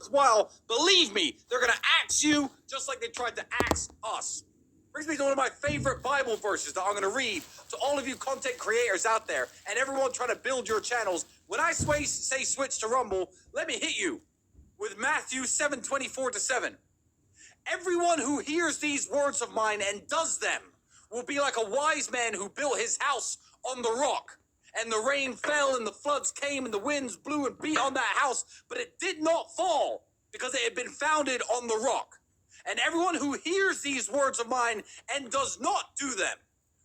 while, believe me, they're going to axe you just like they tried to axe us. Brings me to one of my favorite Bible verses that I'm going to read to all of you content creators out there and everyone trying to build your channels. When I say switch to Rumble, let me hit you with Matthew 7:24-7. Everyone who hears these words of mine and does them will be like a wise man who built his house on the rock. And the rain fell and the floods came and the winds blew and beat on that house, but it did not fall because it had been founded on the rock. And everyone who hears these words of mine and does not do them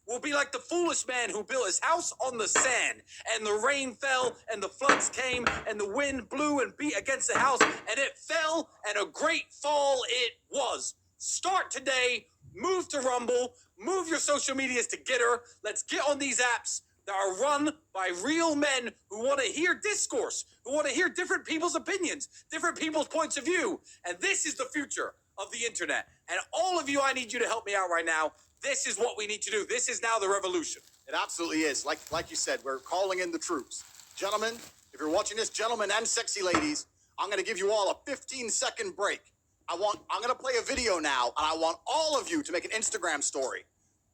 will be like the foolish man who built his house on the sand. And the rain fell and the floods came and the wind blew and beat against the house and it fell, and a great fall it was. Start today, move to Rumble, move your social medias to Getter. Let's get on these apps that are run by real men who want to hear discourse, who want to hear different people's opinions, different people's points of view. And this is the future of the internet. And all of you, I need you to help me out right now. This is what we need to do. This is now the revolution. It absolutely is. Like you said, we're calling in the troops. Gentlemen, if you're watching this, gentlemen and sexy ladies, I'm going to give you all a 15-second break. I'm going to play a video now, and I want all of you to make an Instagram story.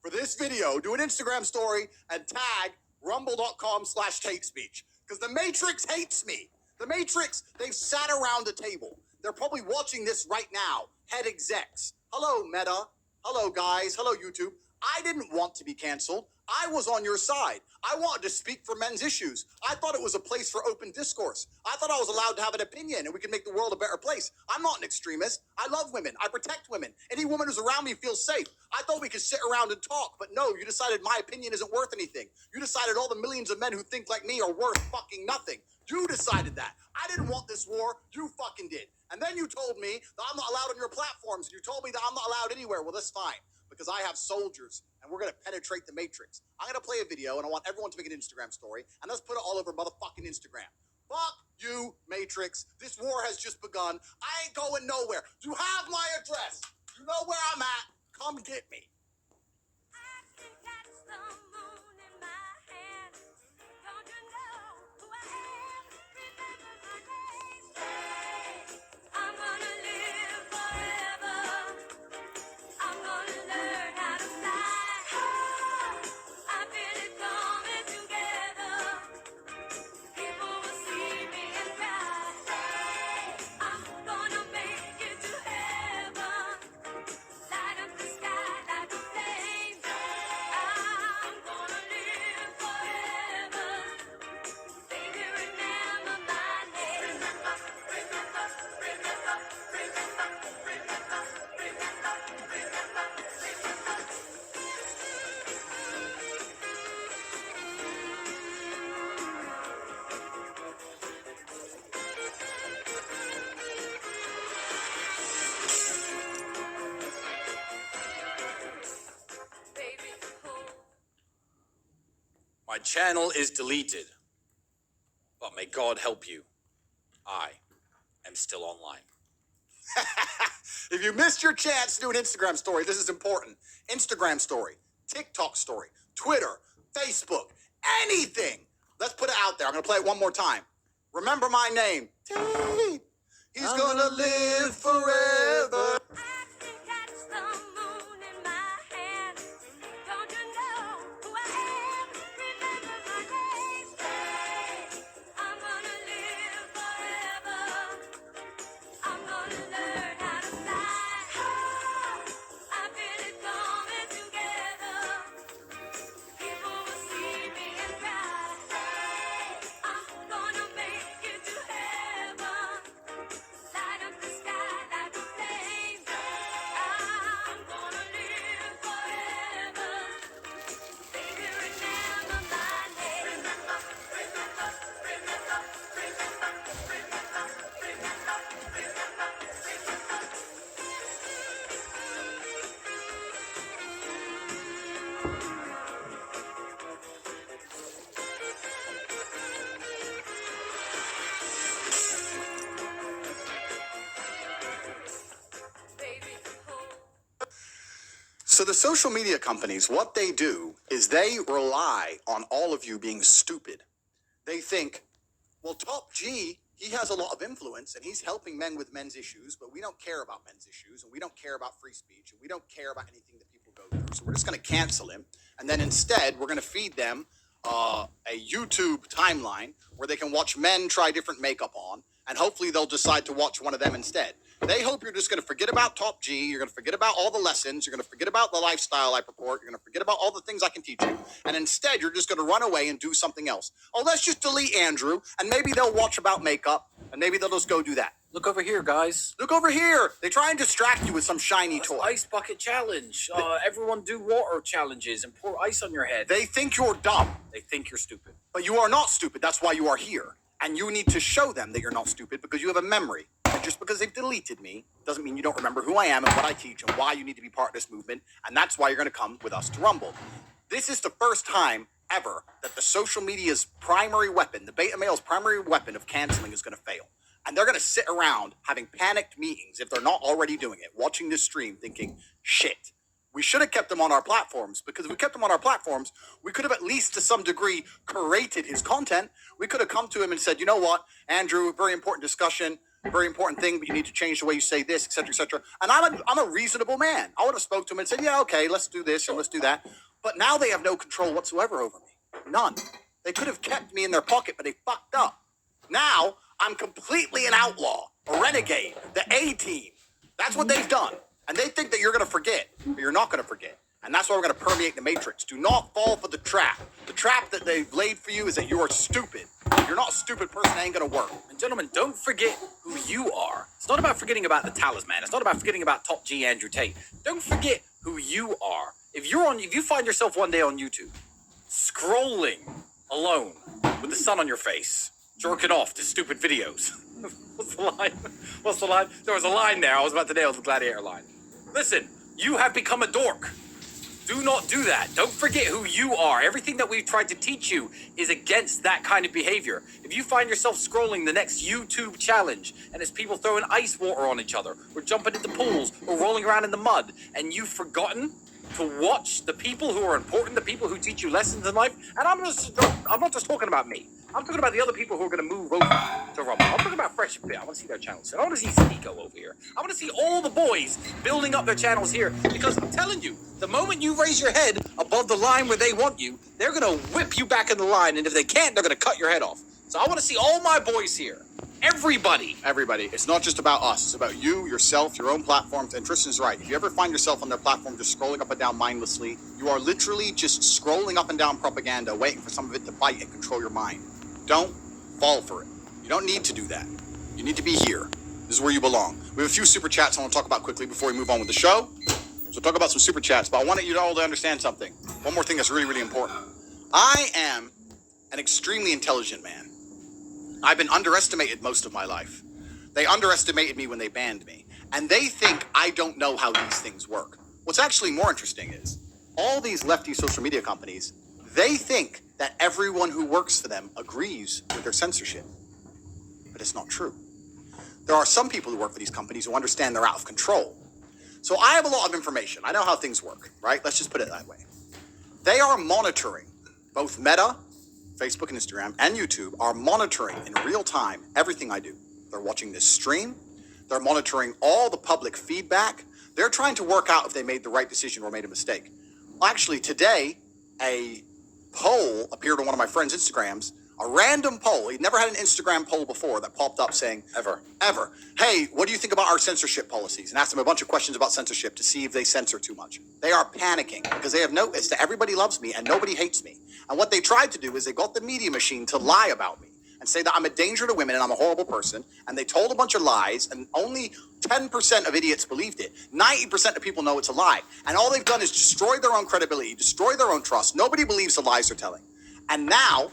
For this video, do an Instagram story and tag rumble.com/Tate Speech. Because the Matrix hates me. The Matrix, they've sat around a table. They're probably watching this right now. Head execs. Hello, Meta. Hello, guys. Hello, YouTube. I didn't want to be canceled. I was on your side. I wanted to speak for men's issues. I thought it was a place for open discourse. I thought I was allowed to have an opinion and we could make the world a better place. I'm not an extremist. I love women. I protect women. Any woman who's around me feels safe. I thought we could sit around and talk, but no, you decided my opinion isn't worth anything. You decided all the millions of men who think like me are worth fucking nothing. You decided that. I didn't want this war. You fucking did. And then you told me that I'm not allowed on your platforms. You told me that I'm not allowed anywhere. Well, that's fine, because I have soldiers, and we're going to penetrate the Matrix. I'm going to play a video, and I want everyone to make an Instagram story, and let's put it all over motherfucking Instagram. Fuck you, Matrix. This war has just begun. I ain't going nowhere. You have my address. You know where I'm at. Come get me. I can catch the moon in my hand. Don't you know who I am? Remember my name. Say, I'm gonna live forever. I'm gonna learn how to fly. I feel it coming together. People will see me and cry. I'm gonna make it to heaven. Light up the sky like a flame. I'm gonna live forever. Baby, remember my name. Baby, hold. My channel is deleted, but may God help you. I am still online. If you missed your chance to do an Instagram story, this is important. Instagram story, TikTok story, Twitter, Facebook, anything. Let's put it out there. I'm going to play it one more time. Remember my name. Tate. He's going to live forever. I can catch the moon in my hand. Don't you know who I am? Remember my name. Say, I'm gonna live forever. I'm gonna learn how to fly. I feel it coming together. People will see me and cry. I'm gonna make it to heaven. Light up the sky like a flame. I'm gonna live forever. Baby, remember my name. Baby, hold. So the social media companies, what they do is they rely on all of you being stupid. They think, well, Top G, he has a lot of influence and he's helping men with men's issues, but we don't care about men's issues and we don't care about free speech and we don't care about anything that people go through. So we're just going to cancel him. And then instead, we're going to feed them a YouTube timeline where they can watch men try different makeup on, and hopefully they'll decide to watch one of them instead. They hope you're just going to forget about Top G. You're going to forget about all the lessons. You're going to forget about the lifestyle I purport. You're going to forget about all the things I can teach you. And instead, you're just going to run away and do something else. Oh, let's just delete Andrew, and maybe they'll watch about makeup, and maybe they'll just go do that. Look over here, guys. Look over here. They try and distract you with some shiny toy. Ice bucket challenge. Everyone do water challenges and pour ice on your head. They think you're dumb, They think you're stupid. but you are not stupid. That's why you are here. And you need to show them that you're not stupid because you have a memory. And just because they've deleted me doesn't mean you don't remember who I am and what I teach and why you need to be part of this movement. And that's why you're going to come with us to Rumble. This is the first time ever that the social media's primary weapon, the beta male's primary weapon of canceling, is going to fail. And they're going to sit around having panicked meetings, if they're not already doing it, watching this stream thinking, shit, we should have kept him on our platforms, because if we kept him on our platforms, we could have at least to some degree curated his content. We could have come to him and said, you know what, Andrew, very important discussion, very important thing, but you need to change the way you say this, etc., etc. And I'm a reasonable man. I would have spoke to him and said, yeah, okay, let's do this and let's do that. But now they have no control whatsoever over me. None. They could have kept me in their pocket, but they fucked up. Now I'm completely an outlaw, a renegade, the A-team. That's what they've done. And they think that you're going to forget, but you're not going to forget. And that's why we're going to permeate the matrix. Do not fall for the trap. The trap that they've laid for you is that you are stupid. If you're not a stupid person, it ain't going to work. And gentlemen, don't forget who you are. It's not about forgetting about the talisman. It's not about forgetting about Top G Andrew Tate. Don't forget who you are. If you find yourself one day on YouTube, scrolling alone with the sun on your face, jerking off to stupid videos. What's the line? What's the line? There was a line there. I was about to nail the gladiator line. Listen, you have become a dork. Do not do that. Don't forget who you are. Everything that we've tried to teach you is against that kind of behavior. If you find yourself scrolling the next YouTube challenge and it's people throwing ice water on each other or jumping into pools or rolling around in the mud and you've forgotten to watch the people who are important, the people who teach you lessons in life, and I'm not just talking about me. I'm talking about the other people who are going to move over to Rumble. I'm talking about Fresh and Fit. I want to see their channels. I want to see Sneeko over here. I want to see all the boys building up their channels here, because I'm telling you, the moment you raise your head above the line where they want you, they're going to whip you back in the line, and if they can't, they're going to cut your head off. So I want to see all my boys here. Everybody. Everybody. It's not just about us. It's about you, yourself, your own platforms. And Tristan's right. If you ever find yourself on their platform just scrolling up and down mindlessly, you are literally just scrolling up and down propaganda, waiting for some of it to bite and control your mind. Don't fall for it. You don't need to do that. You need to be here. This is where you belong. We have a few super chats I want to talk about quickly before we move on with the show. So talk about some super chats, but I wanted you all to understand something. One more thing that's really, really important. I am an extremely intelligent man. I've been underestimated most of my life. They underestimated me when they banned me. And they think I don't know how these things work. What's actually more interesting is all these lefty social media companies, they think that everyone who works for them agrees with their censorship. But it's not true. There are some people who work for these companies who understand they're out of control. So I have a lot of information. I know how things work, right? Let's just put it that way. They are monitoring both Meta, Facebook and Instagram, and YouTube are monitoring in real time everything I do. They're watching this stream. They're monitoring all the public feedback. They're trying to work out if they made the right decision or made a mistake. Well, actually, today, a poll appeared on one of my friend's Instagrams, a random poll. He'd never had an Instagram poll before that popped up saying, ever, hey, what do you think about our censorship policies? And asked him a bunch of questions about censorship to see if they censor too much. They are panicking because they have noticed that everybody loves me and nobody hates me. And what they tried to do is they got the media machine to lie about me and say that I'm a danger to women and I'm a horrible person. And they told a bunch of lies, and only 10% of idiots believed it. 90% of people know it's a lie. And all they've done is destroy their own credibility, destroy their own trust. Nobody believes the lies they're telling. And now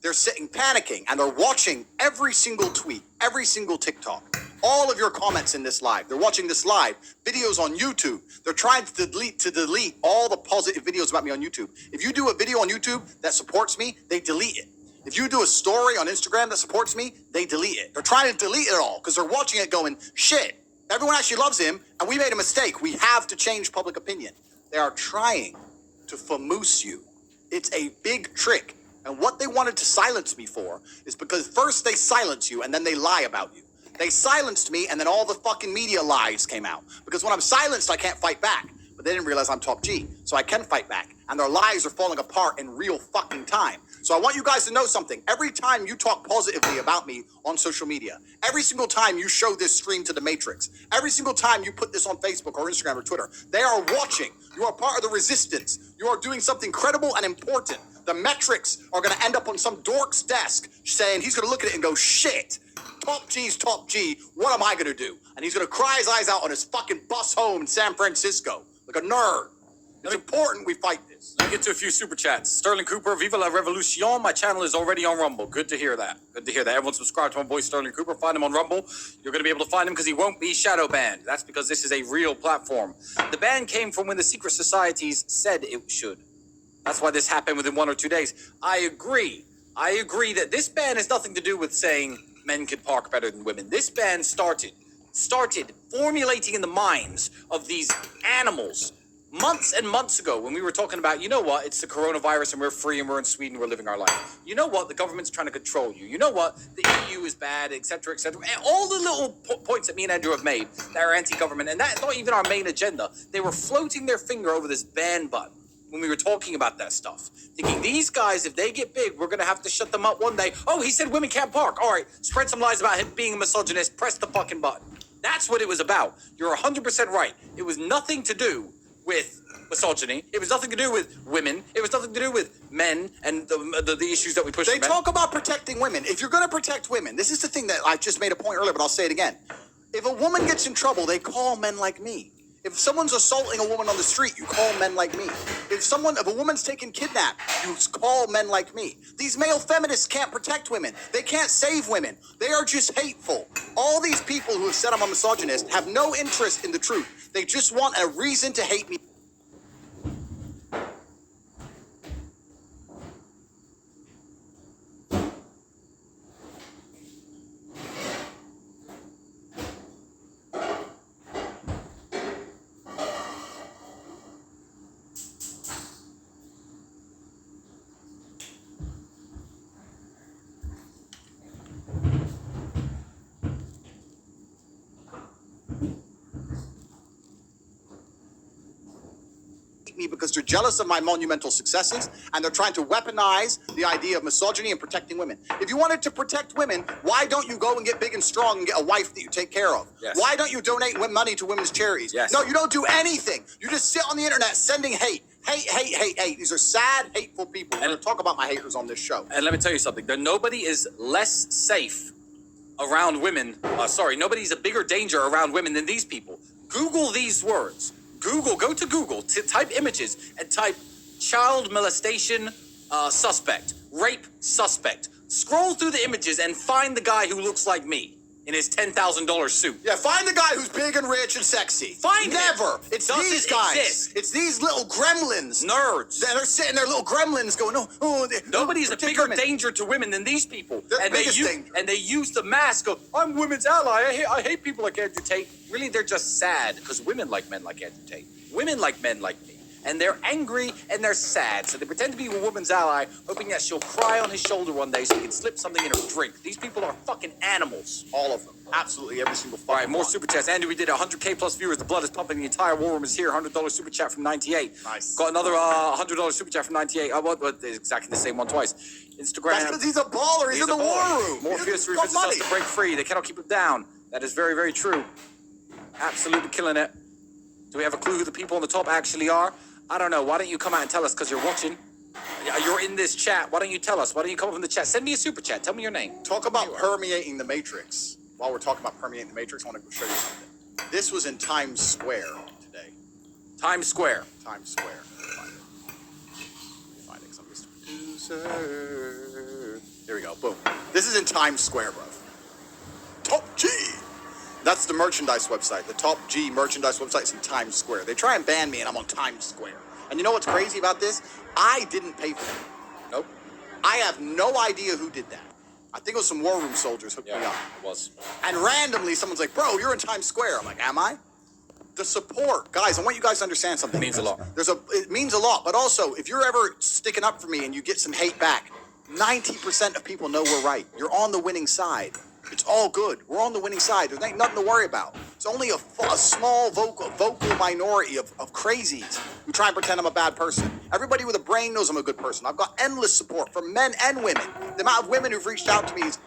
they're sitting panicking and they're watching every single tweet, every single TikTok, all of your comments in this live. They're watching this live, videos on YouTube. They're trying to delete all the positive videos about me on YouTube. If you do a video on YouTube that supports me, they delete it. If you do a story on Instagram that supports me, they delete it. They're trying to delete it all because they're watching it going, shit, everyone actually loves him and we made a mistake. We have to change public opinion. They are trying to famoose you. It's a big trick. And what they wanted to silence me for is because first they silence you and then they lie about you. They silenced me and then all the fucking media lies came out. Because when I'm silenced, I can't fight back. But they didn't realize I'm top G, so I can fight back. And their lies are falling apart in real fucking time. So I want you guys to know something. Every time you talk positively about me on social media, every single time you show this stream to the Matrix, every single time you put this on Facebook or Instagram or Twitter, they are watching. You are part of the resistance. You are doing something credible and important. The metrics are going to end up on some dork's desk saying, he's going to look at it and go, shit, top G's top G, what am I going to do? And he's going to cry his eyes out on his fucking bus home in San Francisco like a nerd. It's important we fight this. Let me get to a few super chats. Sterling Cooper, Viva la Revolution. My channel is already on Rumble. Good to hear that. Good to hear that. Everyone subscribe to my boy Sterling Cooper. Find him on Rumble. You're going to be able to find him because he won't be shadow banned. That's because this is a real platform. The ban came from when the secret societies said it should. That's why this happened within 1 or 2 days. I agree that this ban has nothing to do with saying men can park better than women. This ban started formulating in the minds of these animals months and months ago when we were talking about, you know what, it's the coronavirus and we're free and we're in Sweden, we're living our life. You know what, the government's trying to control you. You know what, the EU is bad, etc., etc. And all the little points that me and Andrew have made that are anti-government, and that's not even our main agenda. They were floating their finger over this ban button when we were talking about that stuff. Thinking, these guys, if they get big, we're going to have to shut them up one day. Oh, he said women can't park. All right, spread some lies about him being a misogynist. Press the fucking button. That's what it was about. You're 100% right. It was nothing to do with misogyny. It was nothing to do with women. It was nothing to do with men and the issues that we push. They talk about protecting women. If you're going to protect women, this is the thing that I just made a point earlier, but I'll say it again. If a woman gets in trouble, they call men like me. If someone's assaulting a woman on the street, you call men like me. If a woman's taken kidnapped, you call men like me. These male feminists can't protect women. They can't save women. They are just hateful. All these people who have said I'm a misogynist have no interest in the truth. They just want a reason to hate me. Me because they're jealous of my monumental successes and they're trying to weaponize the idea of misogyny and protecting women. If you wanted to protect women, why don't you go and get big and strong and get a wife that you take care of? Yes. Why don't you donate money to women's charities? Yes. No, you don't do anything. You just sit on the internet sending hate. Hate. These are sad, hateful people. We're going to talk about my haters on this show. And let me tell you something. Nobody is less safe around women. Nobody's a bigger danger around women than these people. Google these words. Go to Google, type images and type child molestation suspect, rape suspect. Scroll through the images and find the guy who looks like me in his $10,000 suit. Yeah, find the guy who's big and rich and sexy. Find him. Never. It's Doesn't these guys. exist. It's these little gremlins. Nerds. That are sitting there, little gremlins going, Nobody's a protect bigger women. danger to women than these people. They're the And they biggest use, danger. and they use the mask of, I'm women's ally. I hate people like Andrew Tate. Really, they're just sad because women like men like Andrew Tate. Women like men like me. And they're angry and they're sad. So they pretend to be a woman's ally, hoping that she'll cry on his shoulder one day so he can slip something in her drink. These people are fucking animals. All of them. Absolutely every single fucking All right, more one. super chats. Andy, we did 100K plus viewers. The blood is pumping. The entire war room is here. $100 super chat from 98. Nice. Got another $100 super chat from 98. What? Exactly the same one twice. Instagram. That's because he's a baller. He's in the a baller. war room. Morpheus He's got revisits us money. to break free. They cannot keep him down. That is very, very true. Absolutely killing it. Do we have a clue who the people on the top actually are? I don't know. Why don't you come out and tell us because you're watching? You're in this chat. Why don't you tell us? Why don't you come up in the chat? Send me a super chat. Tell me your name. Talk about permeating the Matrix. While we're talking about permeating the Matrix, I want to show you something. This was in Times Square today. Times Square. Times Square. Let me find it. 'Cause I'm just a producer. Here we go. Boom. This is in Times Square, bro. Top G. That's the merchandise website. The Top G merchandise website is in Times Square. They try and ban me, and I'm on Times Square. And you know what's crazy about this? I didn't pay for it. Nope. I have no idea who did that. I think it was some War Room soldiers hooked me up. it was. And randomly, someone's like, bro, you're in Times Square. I'm like, am I? The support. Guys, I want you guys to understand something. It means a lot. It means a lot. But also, if you're ever sticking up for me and you get some hate back, 90% of people know we're right. You're on the winning side. It's all good. We're on the winning side. There ain't nothing to worry about. It's only a small vocal minority of crazies who try and pretend I'm a bad person. Everybody with a brain knows I'm a good person. I've got endless support from men and women. The amount of women who've reached out to me is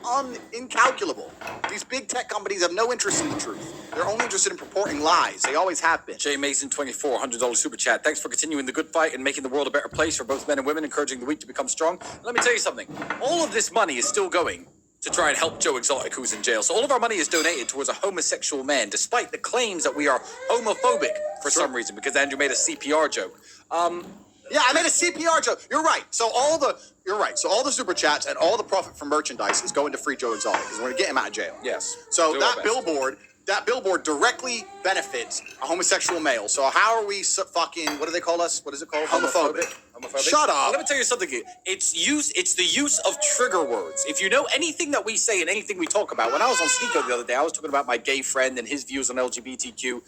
incalculable. These big tech companies have no interest in the truth. They're only interested in purporting lies. They always have been. Jay Mason, $24, $100 super chat. Thanks for continuing the good fight and making the world a better place for both men and women, encouraging the weak to become strong. Let me tell you something. All of this money is still going to try and help Joe Exotic, who's in jail. So all of our money is donated towards a homosexual man, despite the claims that we are homophobic for some reason, because Andrew made a CPR joke. Yeah, I made a CPR joke. You're right. So all the super chats and all the profit from merchandise is going to free Joe Exotic because we're going to get him out of jail. Yes. So Do our that best. billboard directly benefits a homosexual male. So how are we fucking, what do they call us? What is it called? Homophobic. Shut up. Let me tell you something. It's the use of trigger words. If you know anything that we say and anything we talk about, when I was on Sneeko the other day, I was talking about my gay friend and his views on LGBTQ.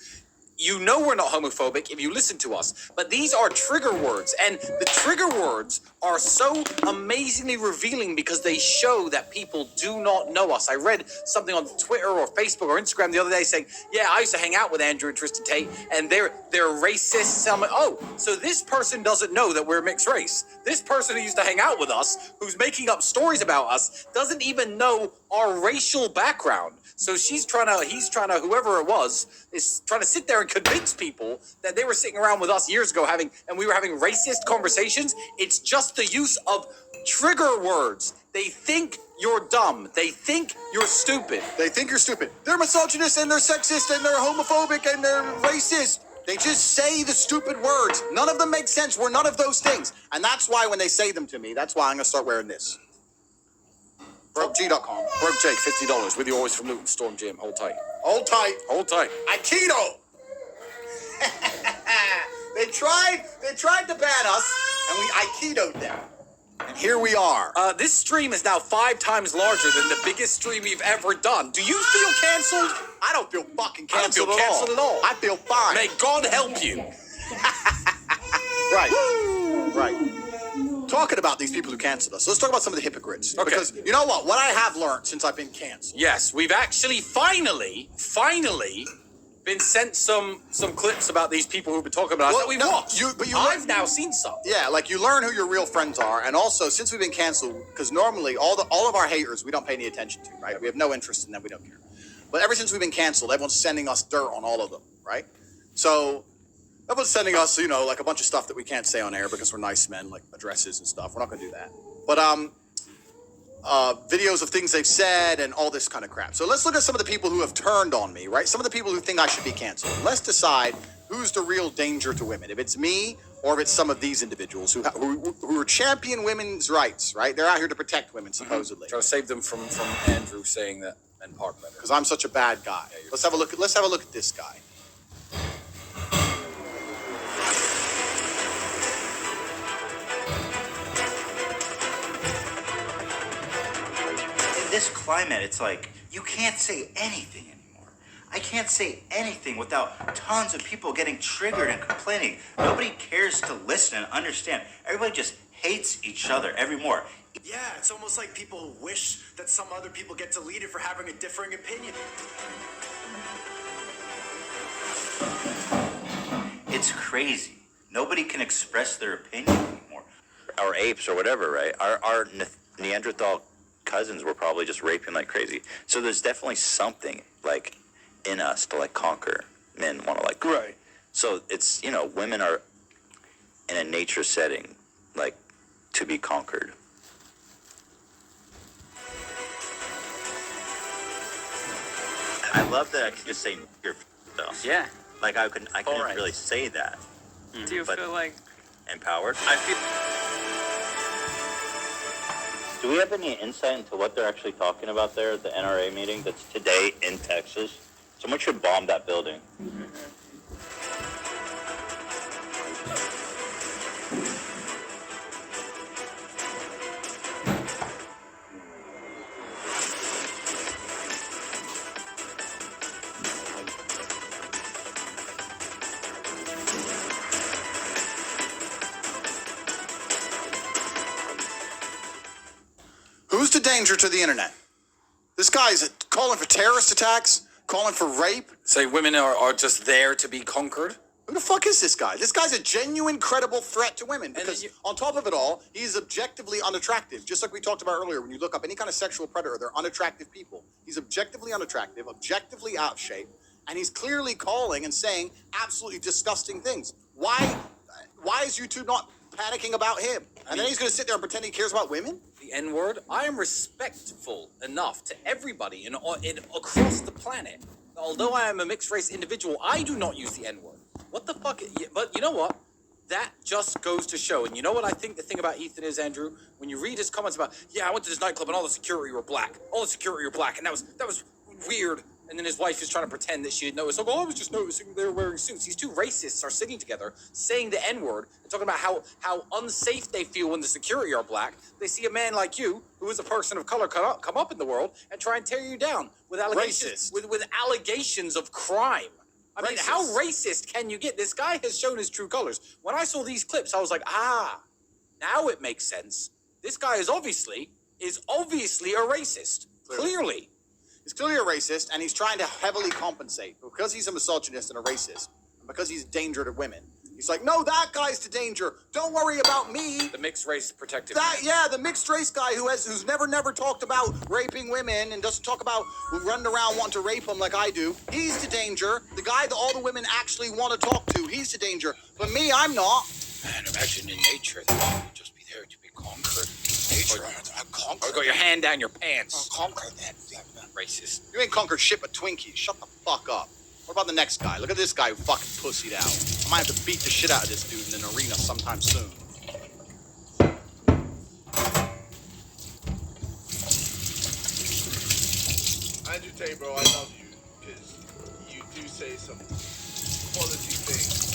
You know we're not homophobic if you listen to us, but these are trigger words, and the trigger words are so amazingly revealing because they show that people do not know us. I read something on Twitter or Facebook or Instagram the other day saying, yeah, I used to hang out with Andrew and Tristan Tate, and they're racists. I'm like, oh, so this person doesn't know that we're mixed race. This person who used to hang out with us, who's making up stories about us, doesn't even know our racial background. So he's trying to, whoever it was, is trying to sit there and convince people that they were sitting around with us years ago and we were having racist conversations. It's just the use of trigger words. They think you're dumb. They think you're stupid. They think you're stupid. They're misogynist and they're sexist and they're homophobic and they're racist. They just say the stupid words. None of them make sense. We're none of those things. And that's why when they say them to me, that's why I'm going to start wearing this. BrokeG.com. Broke Jake, $50 with you always from Newton Storm Gym. Hold tight. Hold tight. Hold tight. Aikido. They tried to ban us, and we Aikido'd them. And here we are. This stream is now 5 times larger than the biggest stream we've ever done. Do you feel canceled? I don't feel fucking I don't canceled, feel canceled at all. I feel fine. May God help you. Right. Right. Talking about these people who canceled us. So let's talk about some of the hypocrites. Okay. Because you know what? What I have learned since I've been canceled. Yes, we've actually finally been sent some clips about these people who've been talking about us that we've watched. I've now seen some. Yeah, like you learn who your real friends are, and also since we've been canceled, because normally all of our haters we don't pay any attention to, right? We have no interest in them, we don't care. But ever since we've been canceled, everyone's sending us dirt on all of them, right? So everyone's sending us, like a bunch of stuff that we can't say on air because we're nice men, like addresses and stuff. We're not gonna do that. But videos of things they've said and all this kind of crap. So let's look at some of the people who have turned on me, right? Some of the people who think I should be canceled. Let's decide who's the real danger to women. If it's me or if it's some of these individuals who are champion women's rights, right? They're out here to protect women, supposedly. Trying to save them from Andrew saying that and Park better. Because I'm such a bad guy. Yeah, let's have a look at this guy. This climate, it's like you can't say anything anymore. I can't say anything without tons of people getting triggered and complaining. Nobody cares to listen and understand. Everybody just hates each other every more. Yeah, it's almost like people wish that some other people get deleted for having a differing opinion. It's crazy. Nobody can express their opinion anymore. Our apes or whatever, right? Our Neanderthal cousins were probably just raping like crazy. So there's definitely something like in us to like conquer. Men want to like right. So it's women are in a nature setting like to be conquered. I love that I could just say your stuff. Yeah. Like I couldn't Alright. really say that. Do you But- feel like Empowered. I feel Do we have any insight into what they're actually talking about there at the NRA meeting that's today in Texas? Someone should bomb that building. danger to the internet. This guy's calling for terrorist attacks, calling for rape. Say women are just there to be conquered. Who the fuck is this guy? This guy's a genuine, credible threat to women. then Because you- on top of it all, he's objectively unattractive. Just like we talked about earlier, when you look up any kind of sexual predator, they're unattractive people. He's objectively unattractive, objectively out of shape, and he's clearly calling and saying absolutely disgusting things. Why is YouTube not panicking about him? And then he's going to sit there and pretend he cares about women? The N-word. I am respectful enough to everybody in across the planet. Although I am a mixed race individual, I do not use the N-word. What the fuck? But you know what? That just goes to show. And you know what I think the thing about Ethan is, Andrew? When you read his comments about, yeah, I went to this nightclub and all the security were black. All the security were black. And that was weird. And then his wife is trying to pretend that she didn't notice. Like, oh, I was just noticing they were wearing suits. These two racists are sitting together saying the N-word and talking about how unsafe they feel when the security are black. They see a man like you, who is a person of color, come up in the world and try and tear you down with allegations, with allegations of crime. I mean, how racist can you get? This guy has shown his true colors. When I saw these clips, I was like, now it makes sense. This guy is obviously a racist. Clearly. He's clearly a racist, and he's trying to heavily compensate. Because he's a misogynist and a racist, and because he's a danger to women, he's like, no, that guy's to danger. Don't worry about me. The mixed race protective. The mixed race guy who's never talked about raping women and doesn't talk about running around wanting to rape them like I do. He's to danger. The guy that all the women actually want to talk to, he's to danger. But me, I'm not. Man, imagine in nature that you would just be there to be conquered. Nature, I conquer. Or go your hand down your pants. I'll conquer that. Racist. You ain't conquered shit but Twinkies. Shut the fuck up. What about the next guy? Look at this guy who fucking pussied out. I might have to beat the shit out of this dude in an arena sometime soon. Andrew Tate, bro, I love you because you do say some quality things.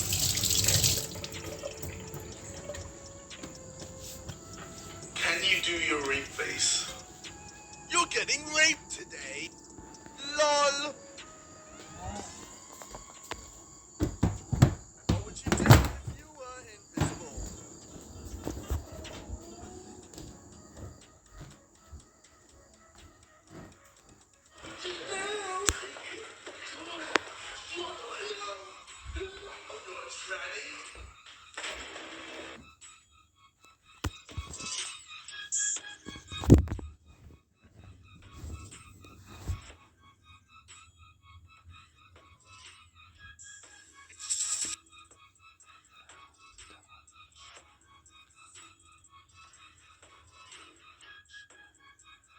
Can you do your rape face? You're getting raped today. LOL. What would you do if you were invisible?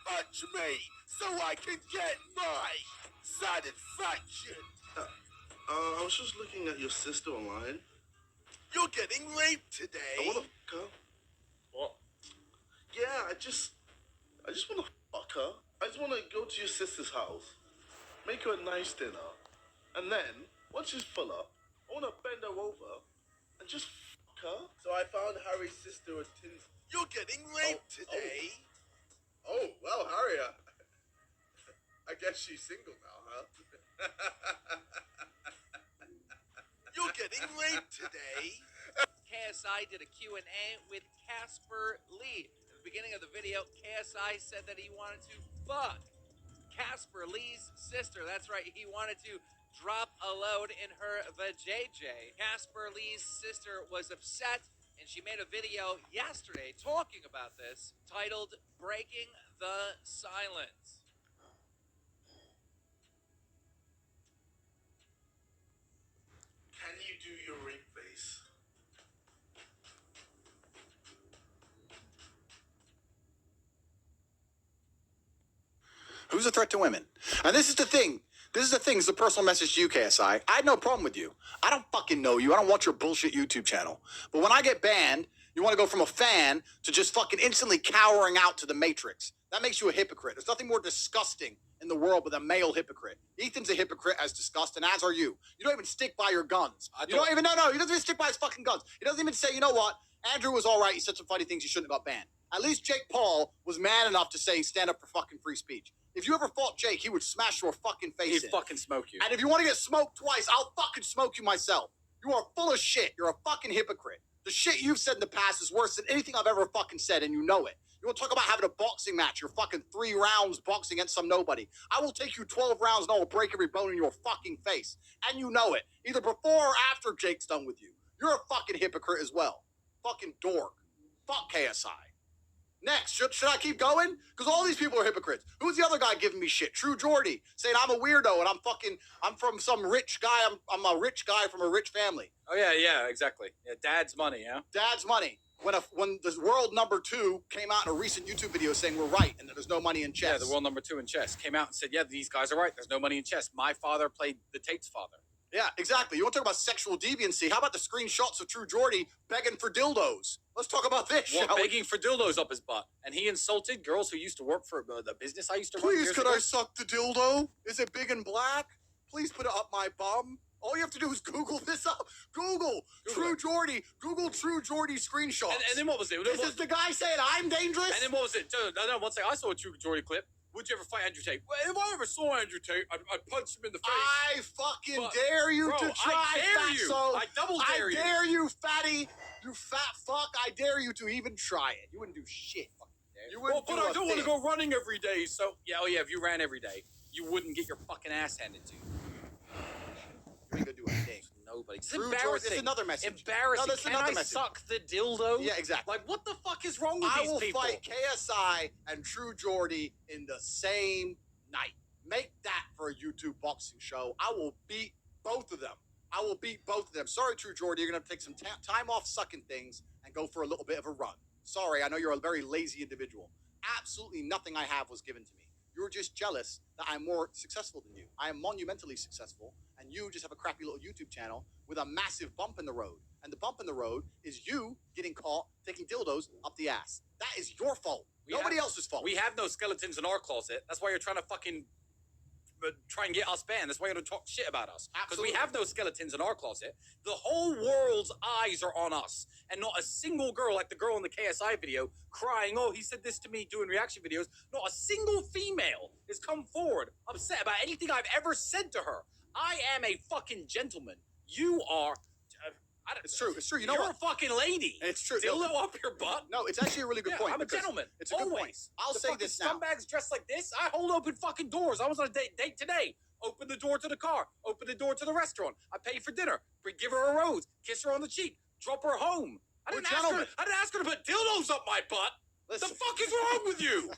Punch me so I can get my satisfaction. I was just looking at your sister online. You're getting raped today. I wanna fuck her. What? Yeah, I just wanna fuck her. I just wanna go to your sister's house, make her a nice dinner, and then once she's full up, I wanna bend her over and just fuck her. So I found Harry's sister a tin. You're getting raped today. Oh, well, Harry, I guess she's single now, huh? You're getting raped today. KSI did a Q&A with Casper Lee. At the beginning of the video, KSI said that he wanted to fuck Casper Lee's sister. That's right, he wanted to drop a load in her vajayjay. Casper Lee's sister was upset, and she made a video yesterday talking about this, titled Breaking the Silence. Can you do your rape face? Who's a threat to women? And this is the thing. This is the personal message to you, KSI. I had no problem with you. I don't fucking know you. I don't watch your bullshit YouTube channel. But when I get banned, you want to go from a fan to just fucking instantly cowering out to the Matrix. That makes you a hypocrite. There's nothing more disgusting in the world than a male hypocrite. Ethan's a hypocrite as disgust, and as are you. You don't even stick by your guns. He doesn't even stick by his fucking guns. He doesn't even say, you know what? Andrew was all right. He said some funny things. He shouldn't have got banned. At least Jake Paul was man enough to say, stand up for fucking free speech. If you ever fought Jake, he would smash your fucking face in. He'd fucking smoke you. And if you want to get smoked twice, I'll fucking smoke you myself. You are full of shit. You're a fucking hypocrite. The shit you've said in the past is worse than anything I've ever fucking said, and you know it. You want to talk about having a boxing match? You're fucking 3 rounds boxing against some nobody. I will take you 12 rounds and I will break every bone in your fucking face. And you know it. Either before or after Jake's done with you. You're a fucking hypocrite as well. Fucking dork. Fuck KSI. Next, should I keep going? Because all these people are hypocrites. Who's the other guy giving me shit? True Jordy, saying I'm a weirdo and I'm from some rich guy. I'm a rich guy from a rich family. Oh yeah, exactly. Yeah, dad's money, yeah. Dad's money. When the world number 2 came out in a recent YouTube video saying we're right and that there's no money in chess. Yeah, the world number 2 in chess came out and said, yeah, these guys are right. There's no money in chess. My father played the Tate's father. Yeah, exactly. You want to talk about sexual deviancy? How about the screenshots of True Jordy begging for dildos? Let's talk about this. Well, begging for dildos up his butt. And he insulted girls who used to work for the business I used to run. Please, could I suck the dildo? Is it big and black? Please put it up my bum. All you have to do is Google this up. Google True Jordy. Google True Jordy screenshots. And then what was it? This is the guy saying I'm dangerous? And then what was it? No, one second. I saw a True Jordy clip. Would you ever fight Andrew Tate? Well, if I ever saw Andrew Tate, I'd punch him in the face. I fucking dare you to try, I dare you. fatso. I double dare you. I dare you, fatty. You fat fuck. I dare you to even try it. You wouldn't do shit. You wouldn't but I don't want to go running every day. So, if you ran every day, you wouldn't get your fucking ass handed to you. You ain't gonna do a thing. Nobody. It's True embarrassing. Jordy, this is another message. Embarrassing. No, this is Can another I message. suck the dildo? Yeah, exactly. Like, what the fuck is wrong with I these will people? fight KSI and True Jordy in the same night. Make that for a YouTube boxing show. I will beat both of them. Sorry, True Jordy, you're going to take some time off sucking things and go for a little bit of a run. Sorry, I know you're a very lazy individual. Absolutely nothing I have was given to me. You're just jealous that I'm more successful than you. I am monumentally successful, and you just have a crappy little YouTube channel with a massive bump in the road. And the bump in the road is you getting caught taking dildos up the ass. That is your fault. Nobody else's fault. We have no skeletons in our closet. That's why you're trying to fucking try and get us banned. That's why you're going to talk shit about us. Because we have no skeletons in our closet. The whole world's eyes are on us. And not a single girl, like the girl in the KSI video, crying, oh, he said this to me, doing reaction videos. Not a single female has come forward upset about anything I've ever said to her. I am a fucking gentleman. You are... It's true. You know You're what? a fucking lady. It's true. Dildo up your butt. No, it's actually a really good point. I'm a gentleman. It's a good point. Always. I'll The say fucking this now. Scumbags dressed like this. I hold open fucking doors. I was on a date today. Open the door to the car. Open the door to the restaurant. I paid for dinner. Give her a rose. Kiss her on the cheek. Drop her home. I didn't ask her to put dildos up my butt. Listen. The fuck is wrong with you?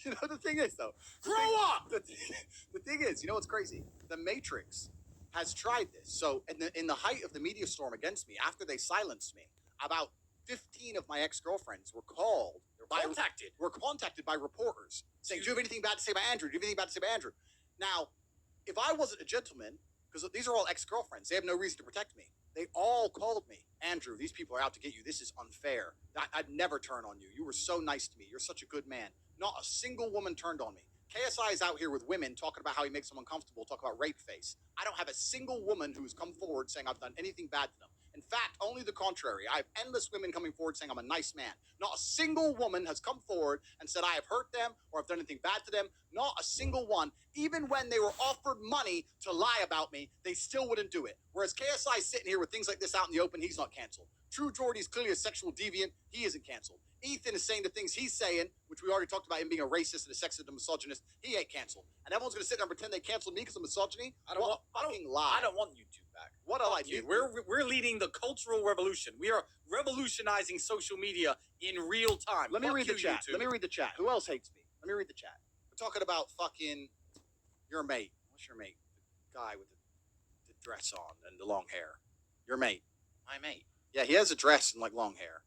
You know, the thing is, though. Grow up. The thing is, you know what's crazy? The Matrix has tried this. So in the height of the media storm against me, after they silenced me, about 15 of my ex-girlfriends were contacted by reporters saying, do you have anything bad to say about Andrew? Do you have anything bad to say about Andrew? Now, if I wasn't a gentleman, because these are all ex-girlfriends, they have no reason to protect me. They all called me, Andrew, these people are out to get you. This is unfair. I'd never turn on you. You were so nice to me. You're such a good man. Not a single woman turned on me. KSI is out here with women talking about how he makes them uncomfortable, talking about rape face. I don't have a single woman who's come forward saying I've done anything bad to them. In fact, only the contrary. I have endless women coming forward saying I'm a nice man. Not a single woman has come forward and said I have hurt them or I've done anything bad to them. Not a single one. Even when they were offered money to lie about me, they still wouldn't do it. Whereas KSI is sitting here with things like this out in the open, he's not canceled. True Jordy's clearly a sexual deviant. He isn't canceled. Ethan is saying the things he's saying, which we already talked about him being a racist and a sexist and a misogynist. He ain't canceled. And everyone's going to sit there and pretend they canceled me because of misogyny. I don't want YouTube back. What a lie. We're leading the cultural revolution. We are revolutionizing social media in real time. Let me read the chat. YouTube. Let me read the chat. Who else hates me? Let me read the chat. We're talking about fucking your mate. What's your mate? The guy with the dress on and the long hair. Your mate. My mate. Yeah, he has a dress and like long hair.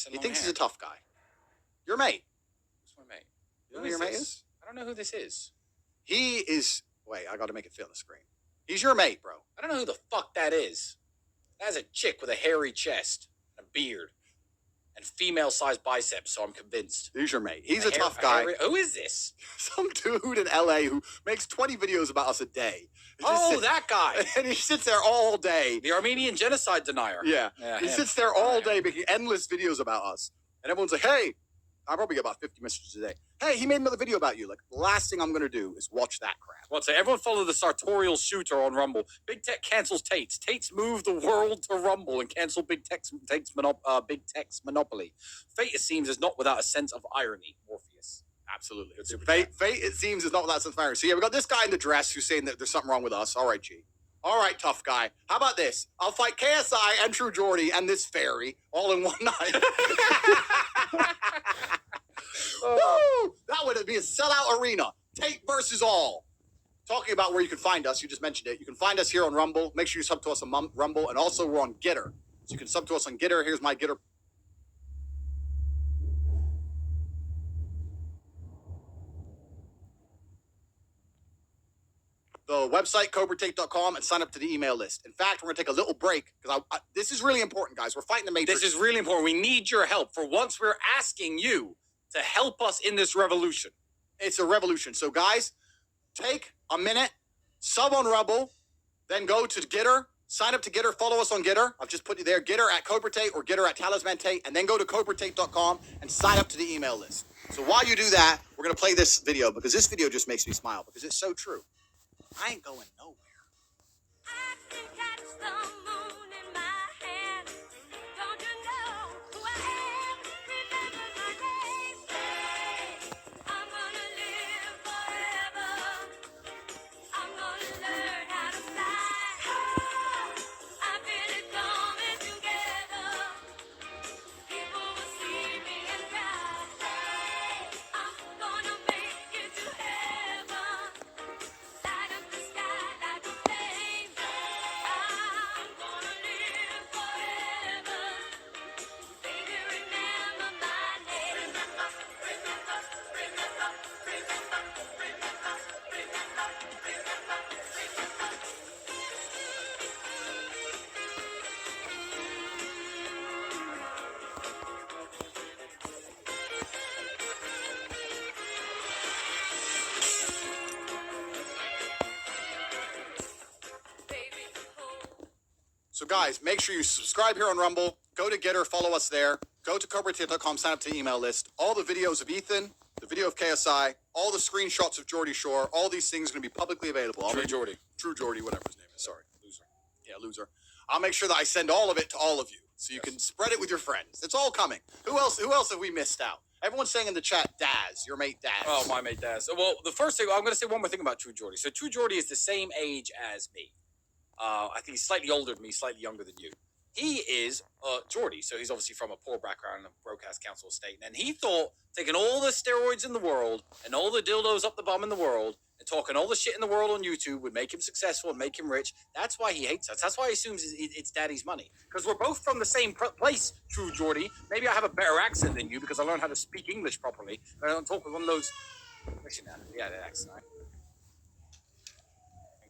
He thinks he's a tough guy. Your mate. Who's my mate? You know who your mate is? I don't know who this is. He is. Wait, I got to make it fit on the screen. He's your mate, bro. I don't know who the fuck that is. That's a chick with a hairy chest and a beard and female-sized biceps, so I'm convinced. He's your mate. He's a tough guy. Who is this? Some dude in LA who makes 20 videos about us a day. That guy. And he sits there all day. The Armenian genocide denier. Yeah. He sits there all day making endless videos about us. And everyone's like, hey, I probably get about 50 messages a day. Hey, he made another video about you. Like, the last thing I'm gonna do is watch that crap. Well, so everyone follow the sartorial shooter on Rumble. Big Tech cancels Tate's. Tate's moved the world to Rumble and cancelled Big Tech's monopoly. Fate, it seems, is not without a sense of irony. Morpheus. Absolutely. Fate, it seems, is not without some fire. So yeah, we got this guy in the dress who's saying that there's something wrong with us. All right, G. All right, tough guy. How about this? I'll fight KSI and True Geordie and this fairy all in one night. Woo! That would be a sellout arena. Tate versus all. Talking about where you can find us, you just mentioned it. You can find us here on Rumble. Make sure you sub to us on Rumble, and also we're on Gitter. So you can sub to us on Gitter. Here's my Gitter. The website, CobraTake.com, and sign up to the email list. In fact, we're going to take a little break because this is really important, guys. We're fighting the Matrix. This is really important. We need your help. For once, we're asking you to help us in this revolution. It's a revolution. So, guys, take a minute, sub on Rumble, then go to Gitter, sign up to Gitter, follow us on Gitter. I've just put you there, Gitter at Cobra Tate or Gitter at Talisman Tate, and then go to CobraTake.com and sign up to the email list. So while you do that, we're going to play this video because this video just makes me smile because it's so true. I ain't going nowhere. I can catch the moon in my hand. Don't you know who I am? Remember my name. Say, I'm gonna live forever. I'm gonna learn how to fly. I feel it coming together. People will see me and cry. Say, I'm gonna make it to heaven. Light up the sky like a flame. I'm gonna live forever. Baby, remember my name. Baby, hold. So, guys, make sure you subscribe here on Rumble. Go to Gitter, follow us there. Go to CobraTake.com, sign up to the email list. All the videos of Ethan, the video of KSI, all the screenshots of Geordie Shore, all these things are going to be publicly available. True Geordie. True Geordie, whatever his name is. Sorry, loser. Yeah, loser. I'll make sure that I send all of it to all of you so you can spread it with your friends. It's all coming. Who else have we missed out? Everyone's saying in the chat, Daz, your mate Daz. Oh, my mate Daz. Well, the first thing, I'm going to say one more thing about True Geordie. So True Geordie is the same age as me. I think he's slightly older than me, slightly younger than you. He is Geordie, so he's obviously from a poor background in the Broadcast Council estate. And he thought taking all the steroids in the world and all the dildos up the bum in the world and talking all the shit in the world on YouTube would make him successful and make him rich. That's why he hates us. That's why he assumes it's daddy's money. Because we're both from the same place, True Geordie. Maybe I have a better accent than you because I learned how to speak English properly. I don't talk with one of those... Actually, no, yeah, that accent.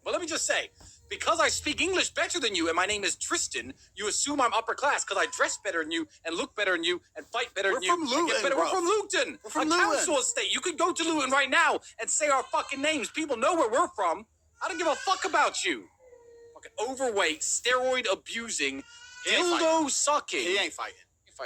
Well, let me just say, because I speak English better than you and my name is Tristan, you assume I'm upper class because I dress better than you and look better than you and fight better than you. We're from Luton, We're from Luton. We're from a Luton. council estate. You could go to Luton right now and say our fucking names. People know where we're from. I don't give a fuck about you. Fucking overweight, steroid abusing, He ain't dildo sucking. He ain't fighting.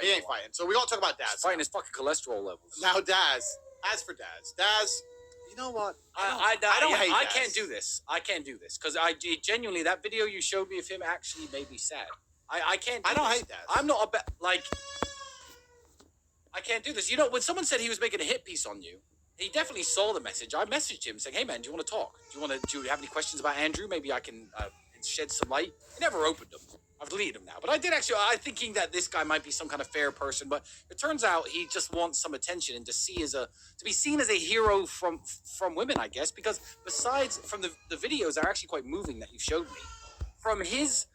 He ain't fighting. So we all talk about Daz. He's fighting his fucking cholesterol levels. Now, Daz. As for Daz, you know what? I don't hate I Daz. can't do this. I can't do this because I genuinely, that video you showed me of him actually made me sad. I can't. I don't this. hate Daz. I'm not I can't do this. You know, when someone said he was making a hit piece on you, he definitely saw the message. I messaged him saying, "Hey man, do you want to talk? Do you have any questions about Andrew? Maybe I can shed some light." He never opened them. I've deleted him now. But I did actually. I'm thinking that this guy might be some kind of fair person, but it turns out he just wants some attention and to be seen as a hero from women, I guess. Because besides from the videos are actually quite moving that you showed me. From his,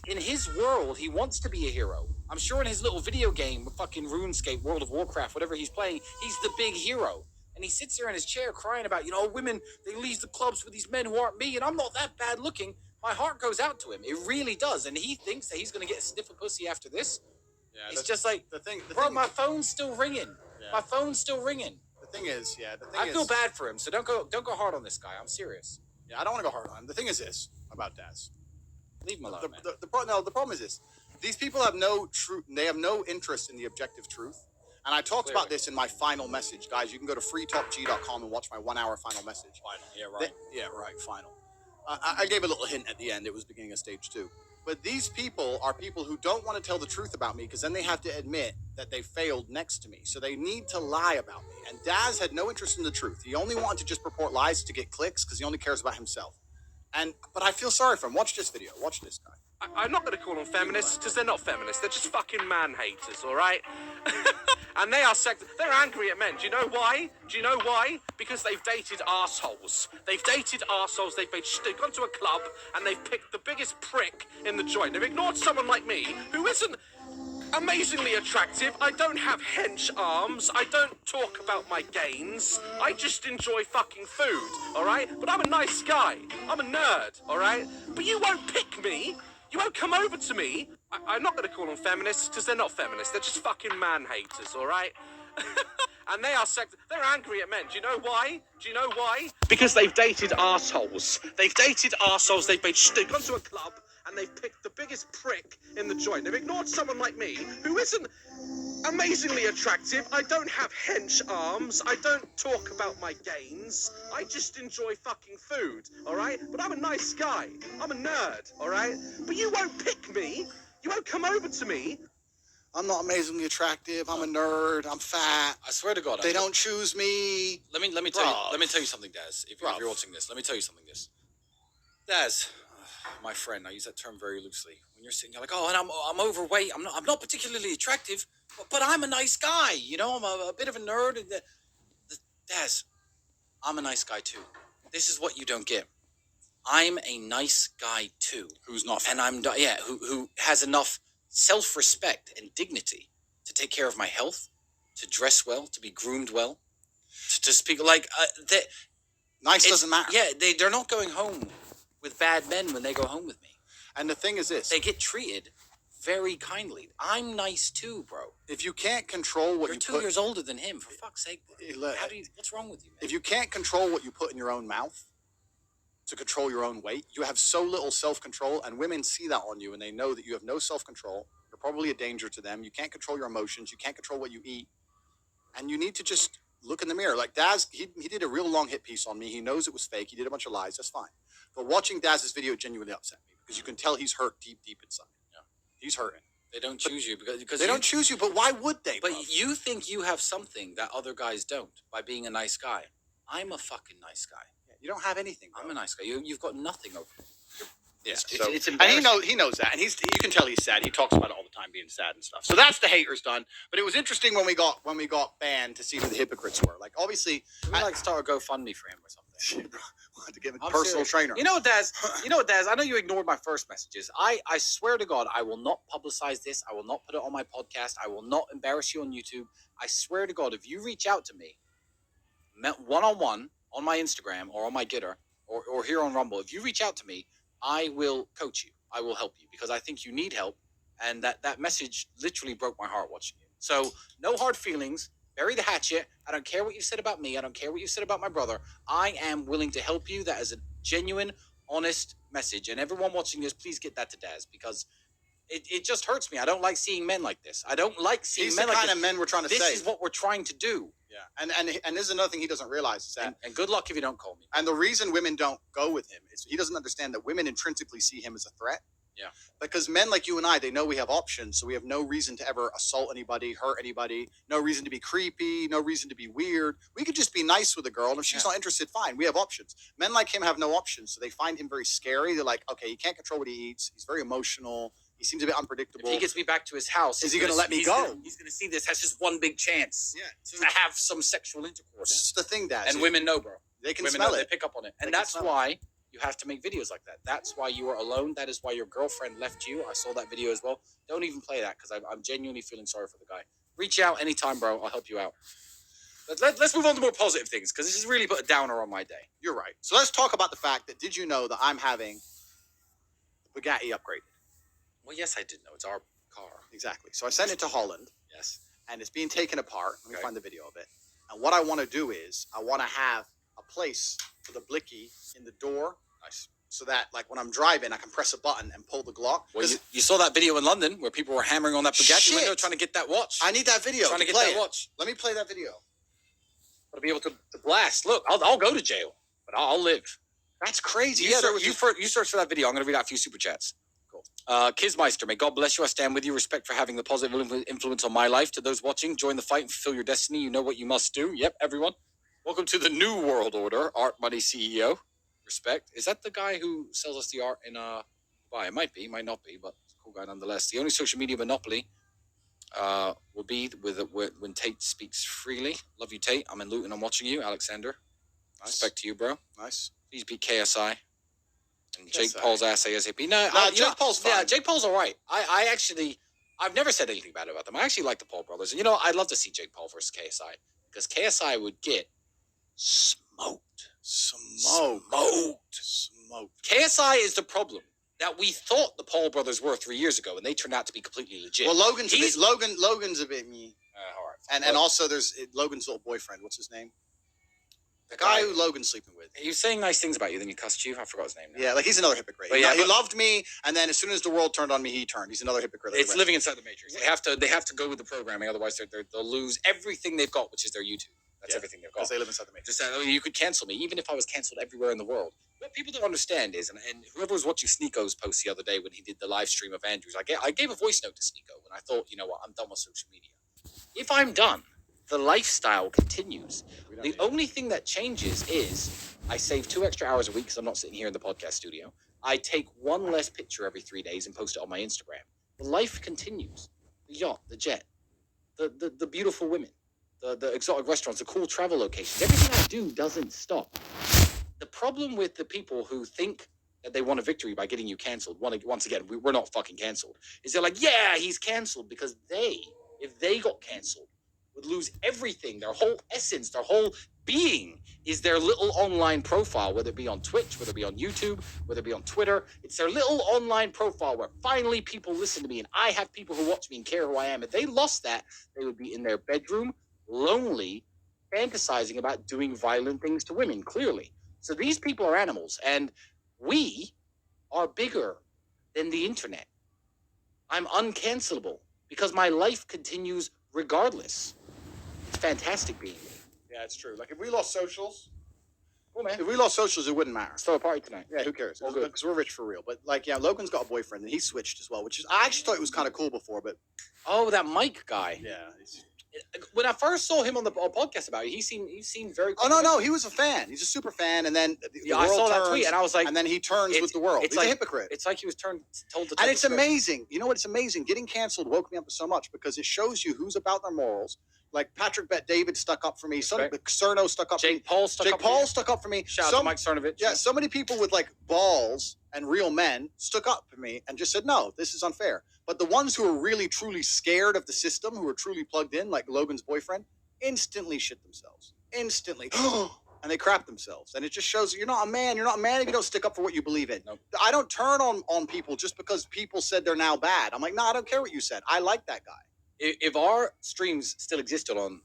in his world, he wants to be a hero. I'm sure in his little video game, fucking RuneScape, World of Warcraft, whatever he's playing, he's the big hero. And he sits there in his chair crying about, women, they leave the clubs with these men who aren't me, and I'm not that bad looking. My heart goes out to him. It really does. And he thinks that he's going to get a sniff of pussy after this. Yeah, it's just like, bro, my phone's still ringing. Yeah. My phone's still ringing. The thing is, I feel bad for him, so don't go hard on this guy. I'm serious. Yeah, I don't want to go hard on him. The thing is this about Daz. Leave him alone, man. The problem is this. These people have no truth. They have no interest in the objective truth. And I talked about this in my final message. Guys, you can go to freetalkg.com and watch my 1 hour final message. Final. Yeah, right. Final. I gave a little hint at the end. It was beginning of stage 2. But these people are people who don't want to tell the truth about me because then they have to admit that they failed next to me. So they need to lie about me. And Daz had no interest in the truth. He only wanted to just report lies to get clicks because he only cares about himself. But I feel sorry for him. Watch this video. Watch this guy. I'm not going to call them feminists because they're not feminists. They're just fucking man haters, all right? And they are they're angry at men. Do you know why? Do you know why? Because they've dated arseholes. They've dated arseholes. They've gone to a club and they've picked the biggest prick in the joint. They've ignored someone like me who isn't amazingly attractive. I don't have hench arms. I don't talk about my gains. I just enjoy fucking food, all right? But I'm a nice guy. I'm a nerd, all right? But you won't pick me. You won't come over to me. I'm not going to call them feminists because they're not feminists. They're just fucking man haters, all right? And they are they're angry at men. Do you know why? Do you know why? Because they've dated arseholes. They've dated arseholes. They've gone to a club and they've picked the biggest prick in the joint. They've ignored someone like me who isn't amazingly attractive. I don't have hench arms. I don't talk about my gains. I just enjoy fucking food, all right? But I'm a nice guy. I'm a nerd, all right? But you won't pick me. You won't come over to me. I'm not amazingly attractive. I'm a nerd. I'm fat. I swear to God, They don't choose me. Let me tell you something, Daz. If you're watching this, let me tell you something. Daz, my friend, I use that term very loosely. When you're sitting, you're like, oh, and I'm overweight. I'm not particularly attractive, but I'm a nice guy. You know, I'm a bit of a nerd. And Daz, I'm a nice guy too. This is what you don't get. I'm a nice guy too. Who's not fat. And who has enough self-respect and dignity to take care of my health, to dress well, to be groomed well, to speak like Nice doesn't matter. Yeah, they're not going home with bad men when they go home with me. And the thing is this. They get treated very kindly. I'm nice too, bro. If you can't control what You're you 2 put... years older than him, for fuck's sake. Look, What's wrong with you, man? If you can't control what you put in your own mouth to control your own weight, you have so little self-control, and women see that on you, and they know that you have no self-control. You're probably a danger to them. You can't control your emotions. You can't control what you eat. And you need to just look in the mirror. Like Daz, he did a real long hit piece on me. He knows it was fake. He did a bunch of lies. That's fine. But watching Daz's video genuinely upset me because you can tell he's hurt deep, deep inside. Yeah. He's hurting. They don't choose you because they don't choose you, but why would they? But you think you have something that other guys don't by being a nice guy. I'm a fucking nice guy. You don't have anything, bro. I'm a nice guy. You've got nothing over me. Yeah, It's and he knows that, and you can tell he's sad. He talks about it all the time, being sad and stuff. So that's the haters done. But it was interesting when we got banned to see who the hypocrites were. Like obviously, I start a GoFundMe for him or something. Wanted to give him a personal trainer. You know what, Daz? I know you ignored my first messages. I swear to God, I will not publicize this. I will not put it on my podcast. I will not embarrass you on YouTube. I swear to God, if you reach out to me, one-on-one on my Instagram or on my Gitter or here on Rumble, if you reach out to me, I will coach you. I will help you because I think you need help. And that message literally broke my heart watching you. So no hard feelings. Bury the hatchet. I don't care what you said about me. I don't care what you said about my brother. I am willing to help you. That is a genuine, honest message. And everyone watching this, please get that to Daz because it just hurts me. I don't like seeing men like this. I don't like seeing men like this. He's the kind of men we're trying to save. This is what we're trying to do. Yeah, and this is another thing he doesn't realize is that. And good luck if you don't call me. And the reason women don't go with him is he doesn't understand that women intrinsically see him as a threat. Yeah. Because men like you and I, they know we have options, so we have no reason to ever assault anybody, hurt anybody, no reason to be creepy, no reason to be weird. We could just be nice with a girl, and if she's not interested, fine. We have options. Men like him have no options, so they find him very scary. They're like, okay, he can't control what he eats. He's very emotional. He seems a bit unpredictable. If he gets me back to his house, is he going to let me go? He's going to see this as just one big chance to have some sexual intercourse. This is the thing, Dad. And women know, bro. They can smell it. They pick up on it. And that's why you have to make videos like that. That's why you are alone. That is why your girlfriend left you. I saw that video as well. Don't even play that because I'm genuinely feeling sorry for the guy. Reach out anytime, bro. I'll help you out. Let's move on to more positive things because this has really put a downer on my day. You're right. So let's talk about the fact that did you know that I'm having the Bugatti upgraded? Well, yes, I did know. It's our car. Exactly. So I sent it to Holland. Yes. And it's being taken apart. Let me find the video of it. And what I want to do is I want to have a place for the blicky in the door. Nice. so that like when I'm driving, I can press a button and pull the Glock. Well, you saw that video in London where people were hammering on that Bugatti Shit. window trying to get that watch. I need that video. Trying to get play that it. watch. Let me play that video. To be able to blast. Look, I'll go to jail, but I'll live. That's crazy. You search for that video. I'm going to read out a few super chats. Cool. Kizmeister, may God bless you. I stand with you. Respect for having the positive influence on my life. To those watching, join the fight and fulfill your destiny. You know what you must do. Yep, everyone. Welcome to the new world order. Art Money CEO. Respect. Is that the guy who sells us the art in Dubai? It might be, might not be, but it's a cool guy nonetheless. The only social media monopoly will be when Tate speaks freely. Love you, Tate. I'm in Luton. I'm watching you, Alexander. Nice. Respect to you, bro. Nice. Please be KSI. And Jake KSI. Paul's ass ASAP. No, Jake Paul's fine. Yeah, Jake Paul's all right. I've never said anything bad about them. I actually like the Paul brothers. And, I'd love to see Jake Paul versus KSI. Because KSI would get smoked. KSI is the problem that we thought the Paul brothers were 3 years ago, and they turned out to be completely legit. Well, Logan's a bit me. All right. And also there's Logan's little boyfriend. What's his name? The guy who Logan's sleeping with. He was saying nice things about you, then he cussed you. I forgot his name now. Yeah, like he's another hypocrite. But He loved me, and then as soon as the world turned on me, he turned. He's another hypocrite. It's living inside the matrix. They have to go with the programming, otherwise they'll lose everything they've got, which is their YouTube. That's everything they've got. Because they live inside the matrix. You could cancel me, even if I was canceled everywhere in the world. What people don't understand is, and whoever was watching Sneeko's post the other day when he did the live stream of Andrews, I gave a voice note to Sneeko, and I thought, you know what, I'm done with social media. If I'm done, the lifestyle continues. The only thing that changes is I save 2 extra hours a week because I'm not sitting here in the podcast studio. I take one less picture every 3 days and post it on my Instagram. The life continues. The yacht, the jet, the beautiful women, the exotic restaurants, the cool travel locations. Everything I do doesn't stop. The problem with the people who think that they won a victory by getting you canceled, once again, we're not fucking canceled, is they're like, yeah, he's canceled, because if they got canceled, would lose everything. Their whole essence, their whole being is their little online profile, whether it be on Twitch, whether it be on YouTube, whether it be on Twitter. It's their little online profile where finally people listen to me and I have people who watch me and care who I am. If they lost that, they would be in their bedroom, lonely, fantasizing about doing violent things to women, clearly. So these people are animals, and we are bigger than the internet. I'm uncancelable because my life continues regardless. It's fantastic being me. Yeah, it's true. Like if we lost socials, Cool, man. if we lost socials, it wouldn't matter. Let's throw a party tonight. Yeah, who cares? All good. Because we're rich for real. But like, yeah, Logan's got a boyfriend and he switched as well, which is I actually thought it was kind of cool before, but Oh, that Mike guy. yeah. When I first saw him on the podcast about it, he seemed very. Oh no, he was a fan. He's a super fan, and then the I world saw that turns, tweet, and I was like, and then he turns with the world. It's He's like a hypocrite. It's like he was told to. And turn it's the script. amazing. You know what? It's amazing. Getting canceled woke me up so much because it shows you who's about their morals. Like Patrick Bet David stuck up for me. Cerno stuck up for me. Jake Paul stuck up for me. Shout out to Mike Cernovich. Yeah, so many people with like balls and real men stuck up for me and just said, no, this is unfair. But the ones who are really, truly scared of the system, who are truly plugged in, like Logan's boyfriend, instantly shit themselves. Instantly. And they crap themselves. And it just shows you're not a man. You're not a man if you don't stick up for what you believe in. Nope. I don't turn on people just because people said they're now bad. I'm like, no, I don't care what you said. I like that guy. If our streams still existed on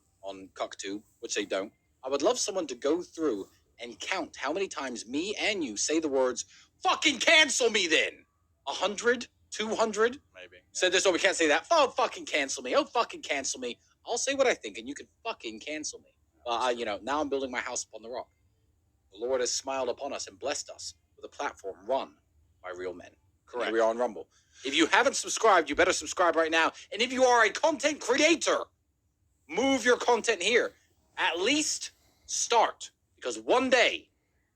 Cockatoo, which they don't, I would love someone to go through and count how many times me and you say the words, fucking cancel me then. 100? 200? Maybe. So this, oh, we can't say that. Oh, fucking cancel me. Oh, fucking cancel me. I'll say what I think, and you can fucking cancel me. Now I'm building my house upon the rock. The Lord has smiled upon us and blessed us with a platform run by real men. Correct. Here we are on Rumble. If you haven't subscribed, you better subscribe right now. And if you are a content creator, move your content here. At least start. Because one day,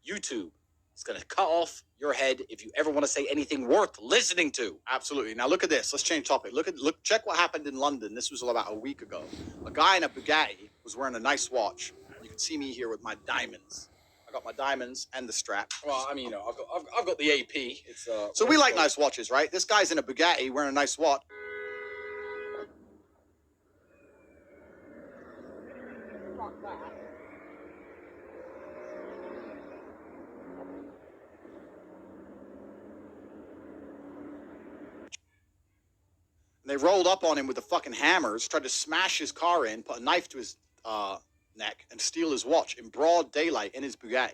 YouTube is going to cut off your head if you ever want to say anything worth listening to. Absolutely. Now look at this. Let's change topic. Check what happened in London. This was about a week ago. A guy in a Bugatti was wearing a nice watch. You can see me here with my diamonds. I got my diamonds and the strap. Well, I mean, I've got the AP. It's So we like nice watches, right? This guy's in a Bugatti wearing a nice watch. And they rolled up on him with the fucking hammers, tried to smash his car in, put a knife to his neck, and steal his watch in broad daylight in his Bugatti.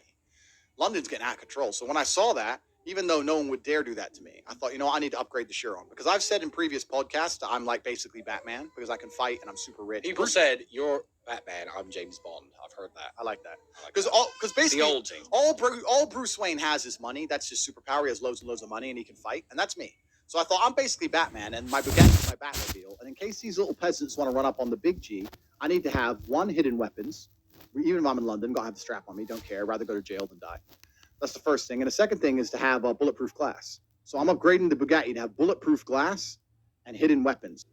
London's getting out of control. So when I saw that, even though no one would dare do that to me. I thought, I need to upgrade the Chiron because I've said in previous podcasts that I'm like basically Batman because I can fight and I'm super rich. People said you're Batman. I'm James Bond. I've heard that. I like that because basically the old James. all Bruce Wayne has is money. That's his superpower. He has loads and loads of money and he can fight, and that's me. So I thought I'm basically Batman, and my Bugatti is my Batmobile. And in case these little peasants want to run up on the big G, I need to have one, hidden weapons. Even if I'm in London, gotta have the strap on me. Don't care. Rather go to jail than die. That's the first thing. And the second thing is to have a bulletproof glass. So I'm upgrading the Bugatti to have bulletproof glass and hidden weapons.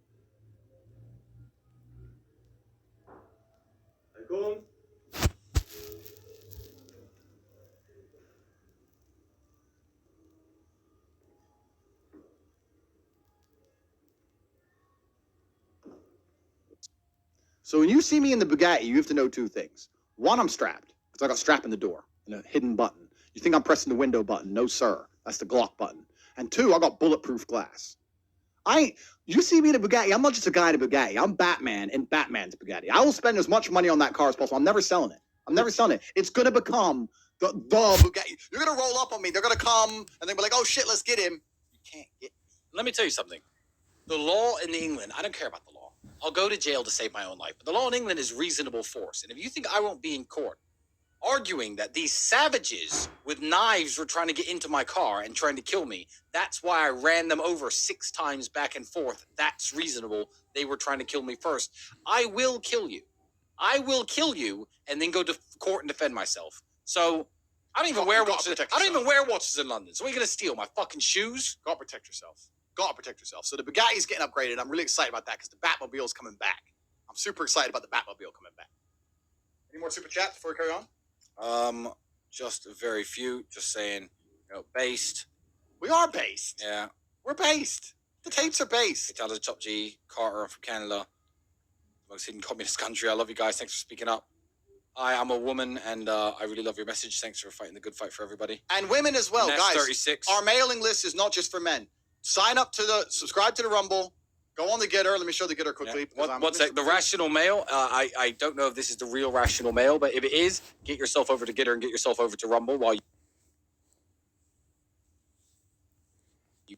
Go on. So when you see me in the Bugatti, you have to know two things. One, I'm strapped because I got a strap in the door and a hidden button. You think I'm pressing the window button? No, sir. That's the Glock button. And two, I got bulletproof glass. You see me in a Bugatti, I'm not just a guy in a Bugatti. I'm Batman in Batman's Bugatti. I will spend as much money on that car as possible. I'm never selling it. I'm never selling it. It's going to become the Bugatti. You're going to roll up on me. They're going to come and they'll be like, oh shit, let's get him. You can't get me. Let me tell you something. The law in England, I don't care about the law. I'll go to jail to save my own life. But the law in England is reasonable force. And if you think I won't be in court arguing that these savages with knives were trying to get into my car and trying to kill me, that's why I ran them over 6 times back and forth. That's reasonable. They were trying to kill me first. I will kill you. I will kill you and then go to court and defend myself. So I don't even wear watches. I don't even wear watches in London. So what are you going to steal? My fucking shoes? Gotta protect yourself. Gotta protect yourself. So the Bugatti's getting upgraded. I'm really excited about that because the Batmobile's coming back. I'm super excited about the Batmobile coming back. Any more super chats before we carry on? Just very few. Just saying, based. We are based. Yeah. We're based. The tapes are based. Tate, the Top G, Carter, I'm from Canada. Most hidden communist country. I love you guys. Thanks for speaking up. I'm a woman, and I really love your message. Thanks for fighting the good fight for everybody. And women as well, Nest guys. 36. Our mailing list is not just for men. Subscribe to the Rumble. Go on the Getter. Let me show the Getter quickly. Yeah. One sec. The Rational Mail. I don't know if this is the real Rational Mail, but if it is, get yourself over to Getter and get yourself over to Rumble while you.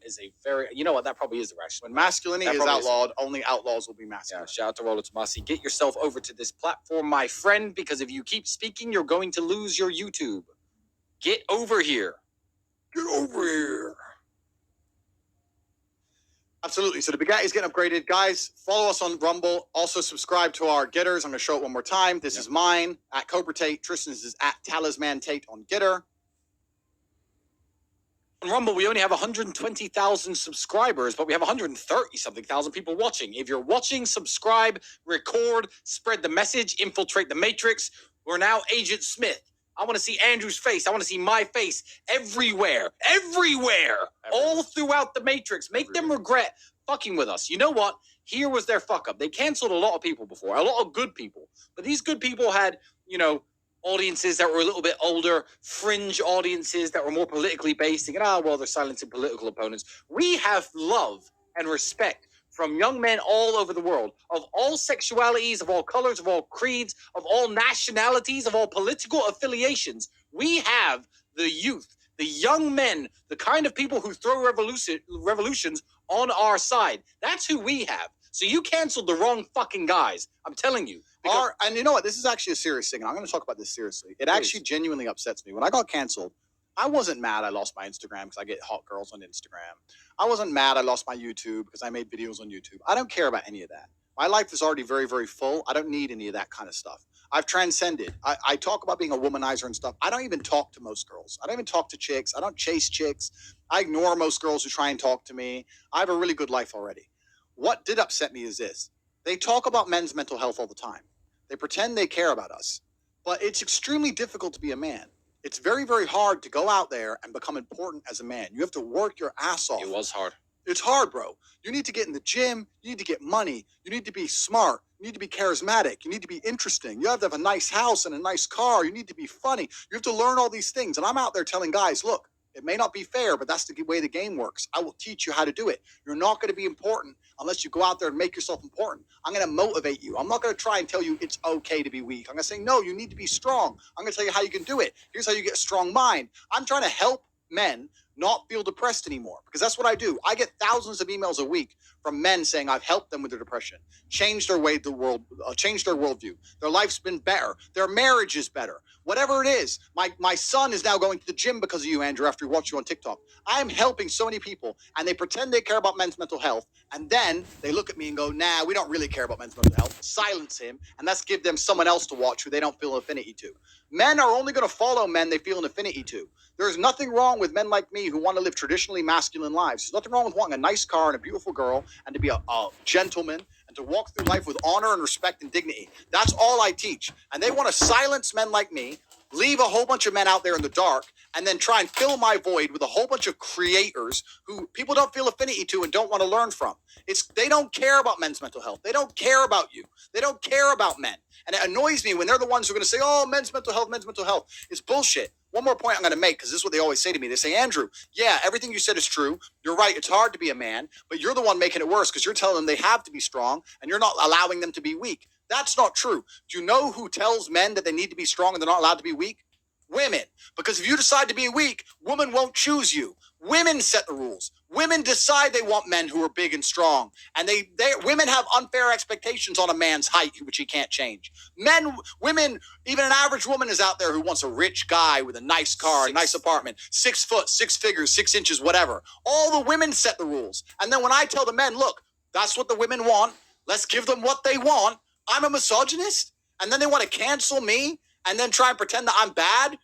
Is a very, that probably is the rational. When masculinity is outlawed, only outlaws will be masculine. Yeah, shout out to Roller Tomasi. Get yourself over to this platform, my friend, because if you keep speaking, you're going to lose your YouTube. Get over here. Get over here. Absolutely. So the Bugatti's getting upgraded. Guys, follow us on Rumble. Also subscribe to our Getters. I'm going to show it one more time. This is mine at Cobra Tate. Tristan's is at Talisman Tate on Getter. On Rumble, we only have 120,000 subscribers, but we have 130-something thousand people watching. If you're watching, subscribe, record, spread the message, infiltrate the Matrix. We're now Agent Smith. I want to see Andrew's face. I want to see my face everywhere, all throughout the Matrix. Make them regret fucking with us. You know what? Here was their fuck up. They canceled a lot of people before, a lot of good people. But these good people had, audiences that were a little bit older, fringe audiences that were more politically based, thinking, they're silencing political opponents. We have love and respect from young men all over the world, of all sexualities, of all colors, of all creeds, of all nationalities, of all political affiliations. We have the youth, the young men, the kind of people who throw revolutions on our side. That's who we have. So you canceled the wrong fucking guys. I'm telling you. And you know what? This is actually a serious thing, and I'm going to talk about this seriously. It actually genuinely upsets me. When I got canceled, I wasn't mad I lost my Instagram because I get hot girls on Instagram. I wasn't mad I lost my YouTube because I made videos on YouTube. I don't care about any of that. My life is already very, very full. I don't need any of that kind of stuff. I've transcended. I talk about being a womanizer and stuff. I don't even talk to most girls. I don't even talk to chicks. I don't chase chicks. I ignore most girls who try and talk to me. I have a really good life already. What did upset me is this. They talk about men's mental health all the time. They pretend they care about us. But it's extremely difficult to be a man. It's very, very hard to go out there and become important as a man. You have to work your ass off. It was hard. It's hard, bro. You need to get in the gym. You need to get money. You need to be smart. You need to be charismatic. You need to be interesting. You have to have a nice house and a nice car. You need to be funny. You have to learn all these things. And I'm out there telling guys, look, it may not be fair, but that's the way the game works. I will teach you how to do it. You're not going to be important unless you go out there and make yourself important. I'm going to motivate you. I'm not going to try and tell you it's okay to be weak. I'm going to say, no, you need to be strong. I'm going to tell you how you can do it. Here's how you get a strong mind. I'm trying to help men not feel depressed anymore, because that's what I do. I get thousands of emails a week from men saying I've helped them with their depression, changed their way the world, changed their worldview. Their life's been better. Their marriage is better. Whatever it is, my son is now going to the gym because of you, Andrew, after he watched you on TikTok. I am helping so many people, and they pretend they care about men's mental health, and then they look at me and go, nah, we don't really care about men's mental health. Silence him, and let's give them someone else to watch who they don't feel an affinity to. Men are only going to follow men they feel an affinity to. There's nothing wrong with men like me who want to live traditionally masculine lives. There's nothing wrong with wanting a nice car and a beautiful girl and to be a gentleman and to walk through life with honor and respect and dignity. That's all I teach. And they want to silence men like me, leave a whole bunch of men out there in the dark, and then try and fill my void with a whole bunch of creators who people don't feel affinity to and don't want to learn from. They don't care about men's mental health. They don't care about you. They don't care about men. And it annoys me when they're the ones who are going to say, oh, men's mental health. It's bullshit. One more point I'm going to make, because this is what they always say to me. They say, Andrew, yeah, everything you said is true. You're right. It's hard to be a man, but you're the one making it worse because you're telling them they have to be strong and you're not allowing them to be weak. That's not true. Do you know who tells men that they need to be strong and they're not allowed to be weak? Women. Because if you decide to be weak, women won't choose you. Women set the rules. Women decide they want men who are big and strong. And women have unfair expectations on a man's height, which he can't change. Women, even an average woman is out there who wants a rich guy with a nice car, a nice apartment, 6 foot, 6 figures, 6 inches, whatever. All the women set the rules. And then when I tell the men, look, that's what the women want. Let's give them what they want. I'm a misogynist. And then they want to cancel me and then try and pretend that I'm bad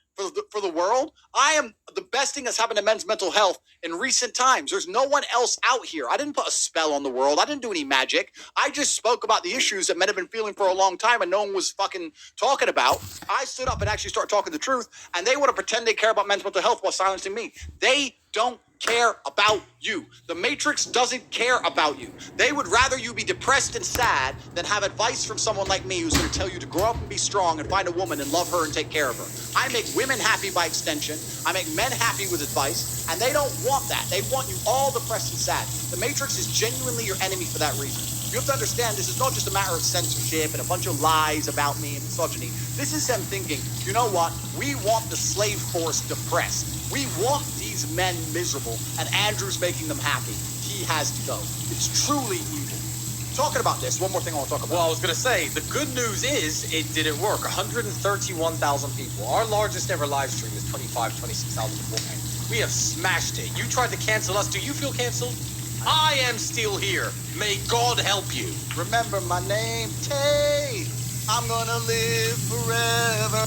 for the world. I am the best thing that's happened to men's mental health in recent times. There's no one else out here. I didn't put a spell on the world. I didn't do any magic. I just spoke about the issues that men have been feeling for a long time and no one was fucking talking about. I stood up and actually started talking the truth, and they want to pretend they care about men's mental health while silencing me. They don't care about you. The Matrix doesn't care about you. They would rather you be depressed and sad than have advice from someone like me who's going to tell you to grow up and be strong and find a woman and love her and take care of her. I make women happy by extension. I make men happy with advice, and they don't want that. They want you all depressed and sad. The Matrix is genuinely your enemy for that reason. You have to understand this is not just a matter of censorship and a bunch of lies about me and misogyny. This is them thinking, you know what? We want the slave force depressed. We want these men miserable, and Andrew's making them happy. He has to go. It's truly evil. Talking about this, one more thing I want to talk about. Well, I was going to say, the good news is it didn't work. 131,000 people. Our largest ever live stream is 26,000 beforehand. We have smashed it. You tried to cancel us. Do you feel canceled? I am still here. May God help you. Remember my name, Tate. I'm gonna live forever.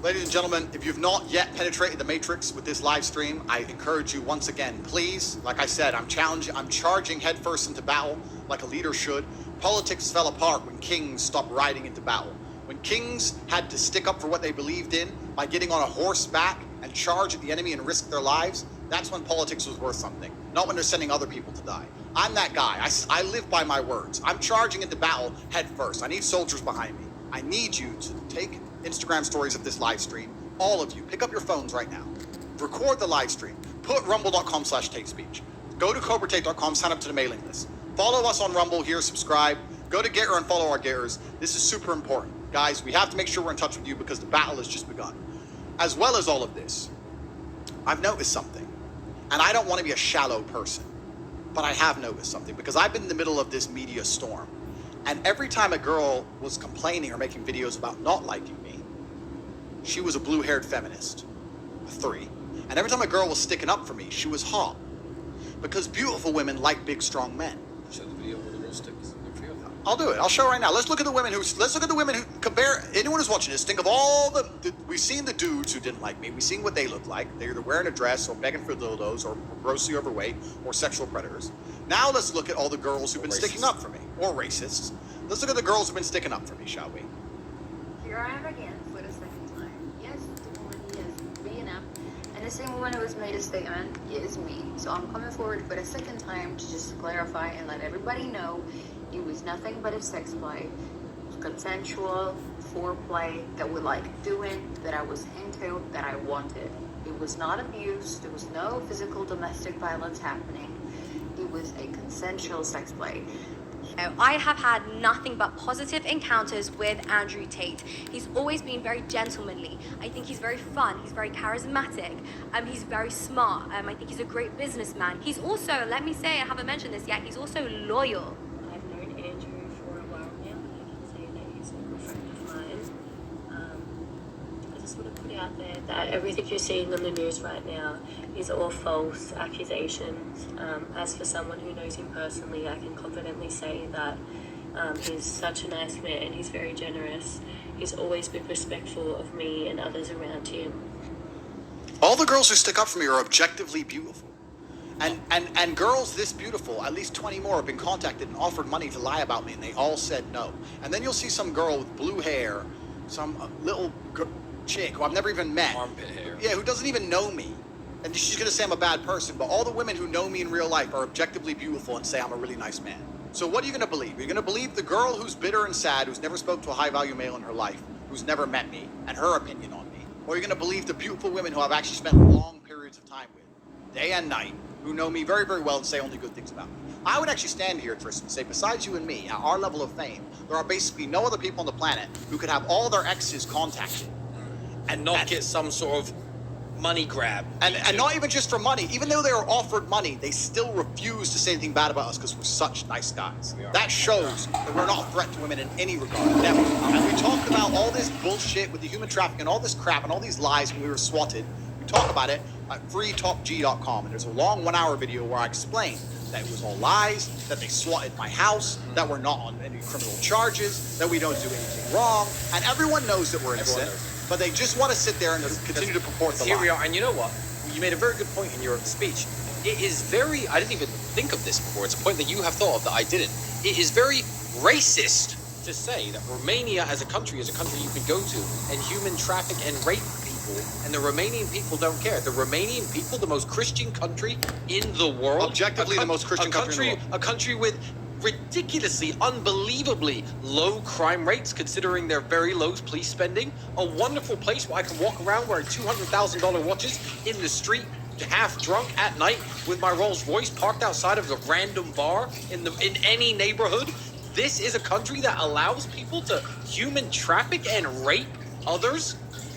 Ladies and gentlemen, if you've not yet penetrated the Matrix with this live stream, I encourage you once again, please, like I said, I'm charging headfirst into battle like a leader should. Politics fell apart when kings stopped riding into battle. When kings had to stick up for what they believed in by getting on a horseback and charge at the enemy and risk their lives, that's when politics was worth something, not when they're sending other people to die. I'm that guy. I live by my words. I'm charging into battle head first. I need soldiers behind me. I need you to take Instagram stories of this live stream. All of you, pick up your phones right now. Record the live stream. Put rumble.com/TateSpeech. Go to CobraTate.com, sign up to the mailing list. Follow us on Rumble here, subscribe. Go to Getter and follow our Getters. This is super important. Guys, we have to make sure we're in touch with you because the battle has just begun. As well as all of this, I've noticed something. And I don't want to be a shallow person, but I have noticed something because I've been in the middle of this media storm. And every time a girl was complaining or making videos about not liking me, she was a blue-haired feminist. a 3. And every time a girl was sticking up for me, she was hot. Because beautiful women like big, strong men. Show the video where the girl sticks. I'll do it. I'll show right now. Let's look at the women who compare. Anyone who's watching this, think of all we've seen the dudes who didn't like me. We've seen what they look like. They're either wearing a dress or begging for dildos or grossly overweight or sexual predators. Now let's look at all the girls who've been sticking up for me or racists. Let's look at the girls who've been sticking up for me, shall we? Here I am again for the second time. Yes, the woman is being up, and the same woman who has made a statement is me. So I'm coming forward for the second time to just clarify and let everybody know it was nothing but a sex play, consensual foreplay that we like doing, that I was into, that I wanted. It was not abuse. There was no physical domestic violence happening. It was a consensual sex play. I have had nothing but positive encounters with Andrew Tate. He's always been very gentlemanly. I think he's very fun. He's very charismatic. He's very smart. I think he's a great businessman. He's also, let me say, I haven't mentioned this yet, he's also loyal. I've known Andrew for a while now, and I can say that he's a good friend of mine. I just want to put out there that everything you're seeing on the news right now is all false accusations. As for someone who knows him personally, I can confidently say that he's such a nice man. He's very generous. He's always been respectful of me and others around him. All the girls who stick up for me are objectively beautiful. And girls this beautiful, at least 20 more, have been contacted and offered money to lie about me, and they all said no. And then you'll see some girl with blue hair, some little chick who I've never even met. Armpit hair. Yeah, who doesn't even know me. And she's going to say I'm a bad person, but all the women who know me in real life are objectively beautiful and say I'm a really nice man. So what are you going to believe? Are you going to believe the girl who's bitter and sad, who's never spoke to a high-value male in her life, who's never met me, and her opinion on me? Or are you going to believe the beautiful women who I've actually spent long periods of time with, day and night, who know me very, very well and say only good things about me? I would actually stand here, Tristan, and say, besides you and me, at our level of fame, there are basically no other people on the planet who could have all their exes contacted. And not get some sort of money grab. And not even just for money. Even though they were offered money, they still refuse to say anything bad about us because we're such nice guys. That shows that we're not a threat to women in any regard. Never. And we talked about all this bullshit with the human trafficking, all this crap and all these lies when we were swatted. We talk about it at freetopg.com. And there's a long 1-hour video where I explain that it was all lies, that they swatted my house, that we're not on any criminal charges, that we don't do anything wrong. And everyone knows that we're innocent. But they just want to sit there and continue to purport the lie. Here we are, and you know what? You made a very good point in your speech. It is very, I didn't even think of this before. It's a point that you have thought of that I didn't. It is very racist to say that Romania as a country is a country you can go to and human traffic and rape people, and the Romanian people don't care. The Romanian people, the most Christian country in the world. Objectively, the most Christian country in the world. A country with ridiculously, unbelievably low crime rates considering their very low police spending. A wonderful place where I can walk around wearing $200,000 watches in the street, half drunk at night with my Rolls Royce parked outside of a random bar in any neighborhood. This is a country that allows people to human traffic and rape others.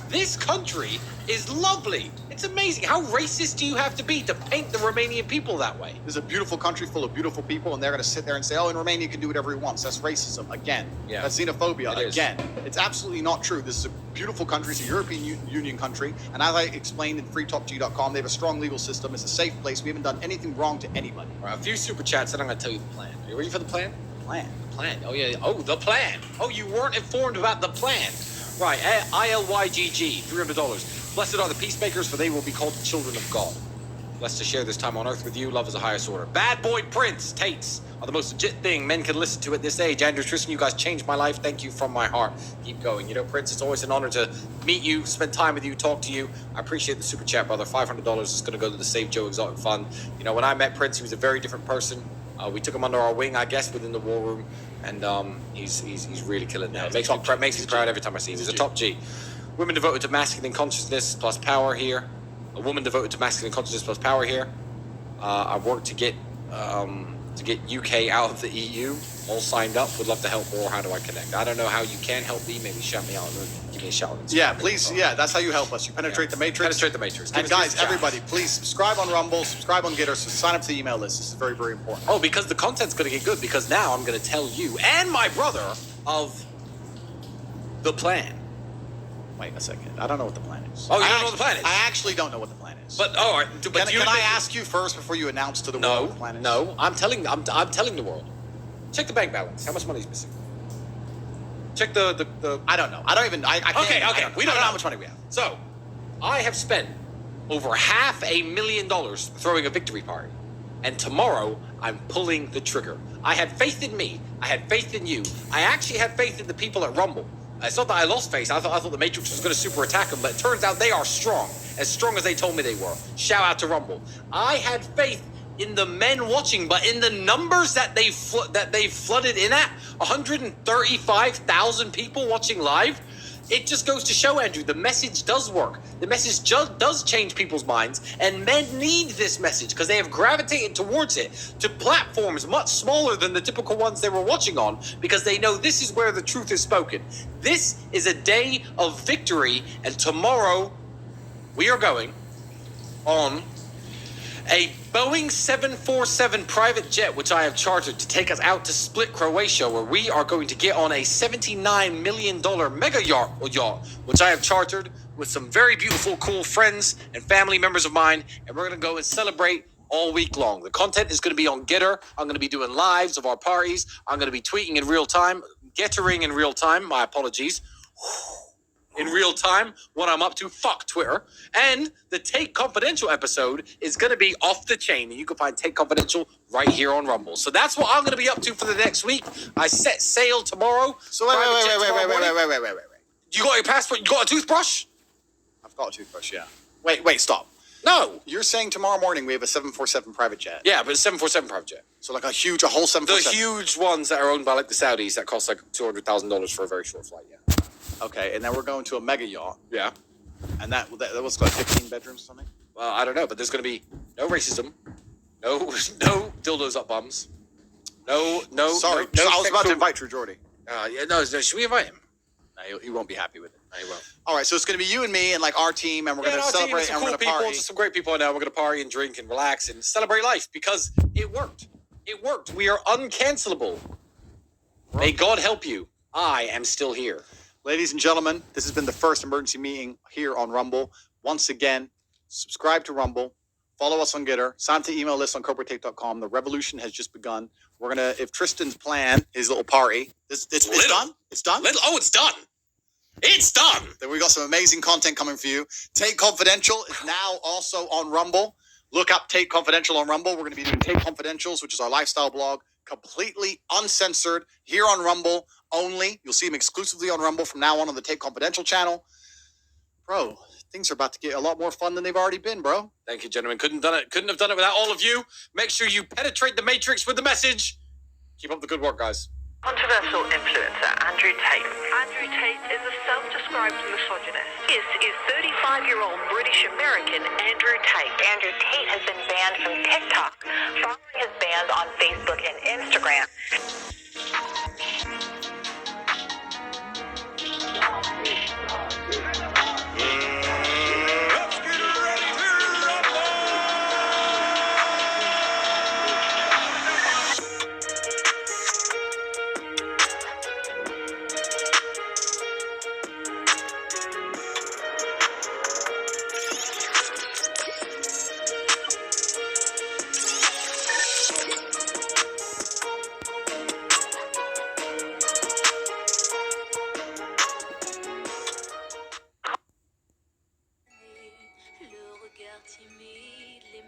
This country is lovely. It's amazing. How racist do you have to be to paint the Romanian people that way? There's a beautiful country full of beautiful people, and they're going to sit there and say, oh, in Romania you can do whatever he wants. That's racism. Again. Yeah. That's xenophobia. It Again. It's absolutely not true. This is a beautiful country. It's a European Union country. And as I explained in freetopg.com, they have a strong legal system. It's a safe place. We haven't done anything wrong to anybody. All right, a few super chats, and I'm going to tell you the plan. Are you ready for the plan? Plan. The plan. Oh, yeah. Oh, the plan. Oh, you weren't informed about the plan. Right, ILYGG, $300. Blessed are the peacemakers, for they will be called the children of God. Blessed to share this time on earth with you. Love is the highest order. Bad boy Prince, Tates, are the most legit thing men can listen to at this age. Andrew, Tristan, you guys changed my life. Thank you from my heart. Keep going. You know, Prince, it's always an honor to meet you, spend time with you, talk to you. I appreciate the super chat, brother. $500 is going to go to the Save Joe Exotic Fund. You know, when I met Prince, he was a very different person. We took him under our wing, I guess, within the war room, and he's really killing it now. It makes me proud every time I see him. He's a top G. Women devoted to masculine consciousness plus power here. A woman devoted to masculine consciousness plus power here. I work to get UK out of the EU. All signed up. Would love to help more. How do I connect? I don't know how you can help me. Maybe shout me out and give me a shout. Yeah, please. Yeah, that's how you help us. You penetrate the matrix. Penetrate the matrix. And guys, everybody, please subscribe on Rumble, subscribe on Gitter, sign up to the email list. This is very, very important. Oh, because the content's going to get good. Because now I'm going to tell you and my brother of the plan. Wait a second. I don't know what the plan is. Oh, you don't know what the plan is? I actually don't know what the plan is. But all right. But Can I ask you first before you announce to the world what the plan is? No. I'm telling the world. Check the bank balance. How much money is missing? Check the. I don't know. I don't even. I can't. Okay. We don't know how much money we have. So, I have spent over $500,000 throwing a victory party, and tomorrow I'm pulling the trigger. I had faith in me. I had faith in you. I actually had faith in the people at Rumble. It's not that I lost faith. I thought the Matrix was going to super attack them, but it turns out they are strong as they told me they were. Shout out to Rumble. I had faith in the men watching, but in the numbers that they flooded in at, 135,000 people watching live. It just goes to show, Andrew, the message does work. The message does change people's minds, and men need this message because they have gravitated towards it to platforms much smaller than the typical ones they were watching on because they know this is where the truth is spoken. This is a day of victory, and tomorrow we are going on a Boeing 747 private jet, which I have chartered to take us out to Split, Croatia, where we are going to get on a $79 million mega yacht, which I have chartered with some very beautiful, cool friends and family members of mine, and we're going to go and celebrate all week long. The content is going to be on Getter. I'm going to be doing lives of our parties. I'm going to be tweeting in real time, Gettering in real time. My apologies. In real time, what I'm up to, fuck Twitter. And the Tate Confidential episode is going to be off the chain. And you can find Tate Confidential right here on Rumble. So that's what I'm going to be up to for the next week. I set sail tomorrow. So wait. You got your passport? You got a toothbrush? I've got a toothbrush, yeah. Wait, stop. No. You're saying tomorrow morning we have a 747 private jet? Yeah, but it's a 747 private jet. So like a whole 747? The huge ones that are owned by like the Saudis that cost like $200,000 for a very short flight, yeah. Okay, and then we're going to a mega yacht. Yeah. And that was got 15 bedrooms or something? Well, I don't know, but there's going to be no racism, no dildos up bums, no. Sorry, no I was about to invite True Jordy. No, should we invite him? No, he won't be happy with it. No, he won't. All right, so it's going to be you and me and like our team, and we're going to celebrate and we're going to party. Just some great people I know. We're going to party and drink and relax and celebrate life because it worked. It worked. We are uncancelable. May God help you. I am still here. Ladies and gentlemen, this has been the first emergency meeting here on Rumble. Once again, subscribe to Rumble, follow us on Getter, sign up to the email list on CobraTape.com. The revolution has just begun. We're going to, if Tristan's plan, his little party, it's done? It's done? Oh, it's done. It's done. Then we got some amazing content coming for you. Tate Confidential is now also on Rumble. Look up Tate Confidential on Rumble. We're going to be doing Tate Confidentials, which is our lifestyle blog, completely uncensored here on Rumble only. You'll see them exclusively on Rumble from now on the Tate Confidential channel. Bro, things are about to get a lot more fun than they've already been, bro. Thank you, gentlemen. Couldn't have done it without all of you. Make sure you penetrate the matrix with the message. Keep up the good work, guys. Controversial influencer Andrew Tate. Andrew Tate is a self-described misogynist. This is 35-year-old British-American Andrew Tate. Andrew Tate has been banned from TikTok following his bans on Facebook and Instagram.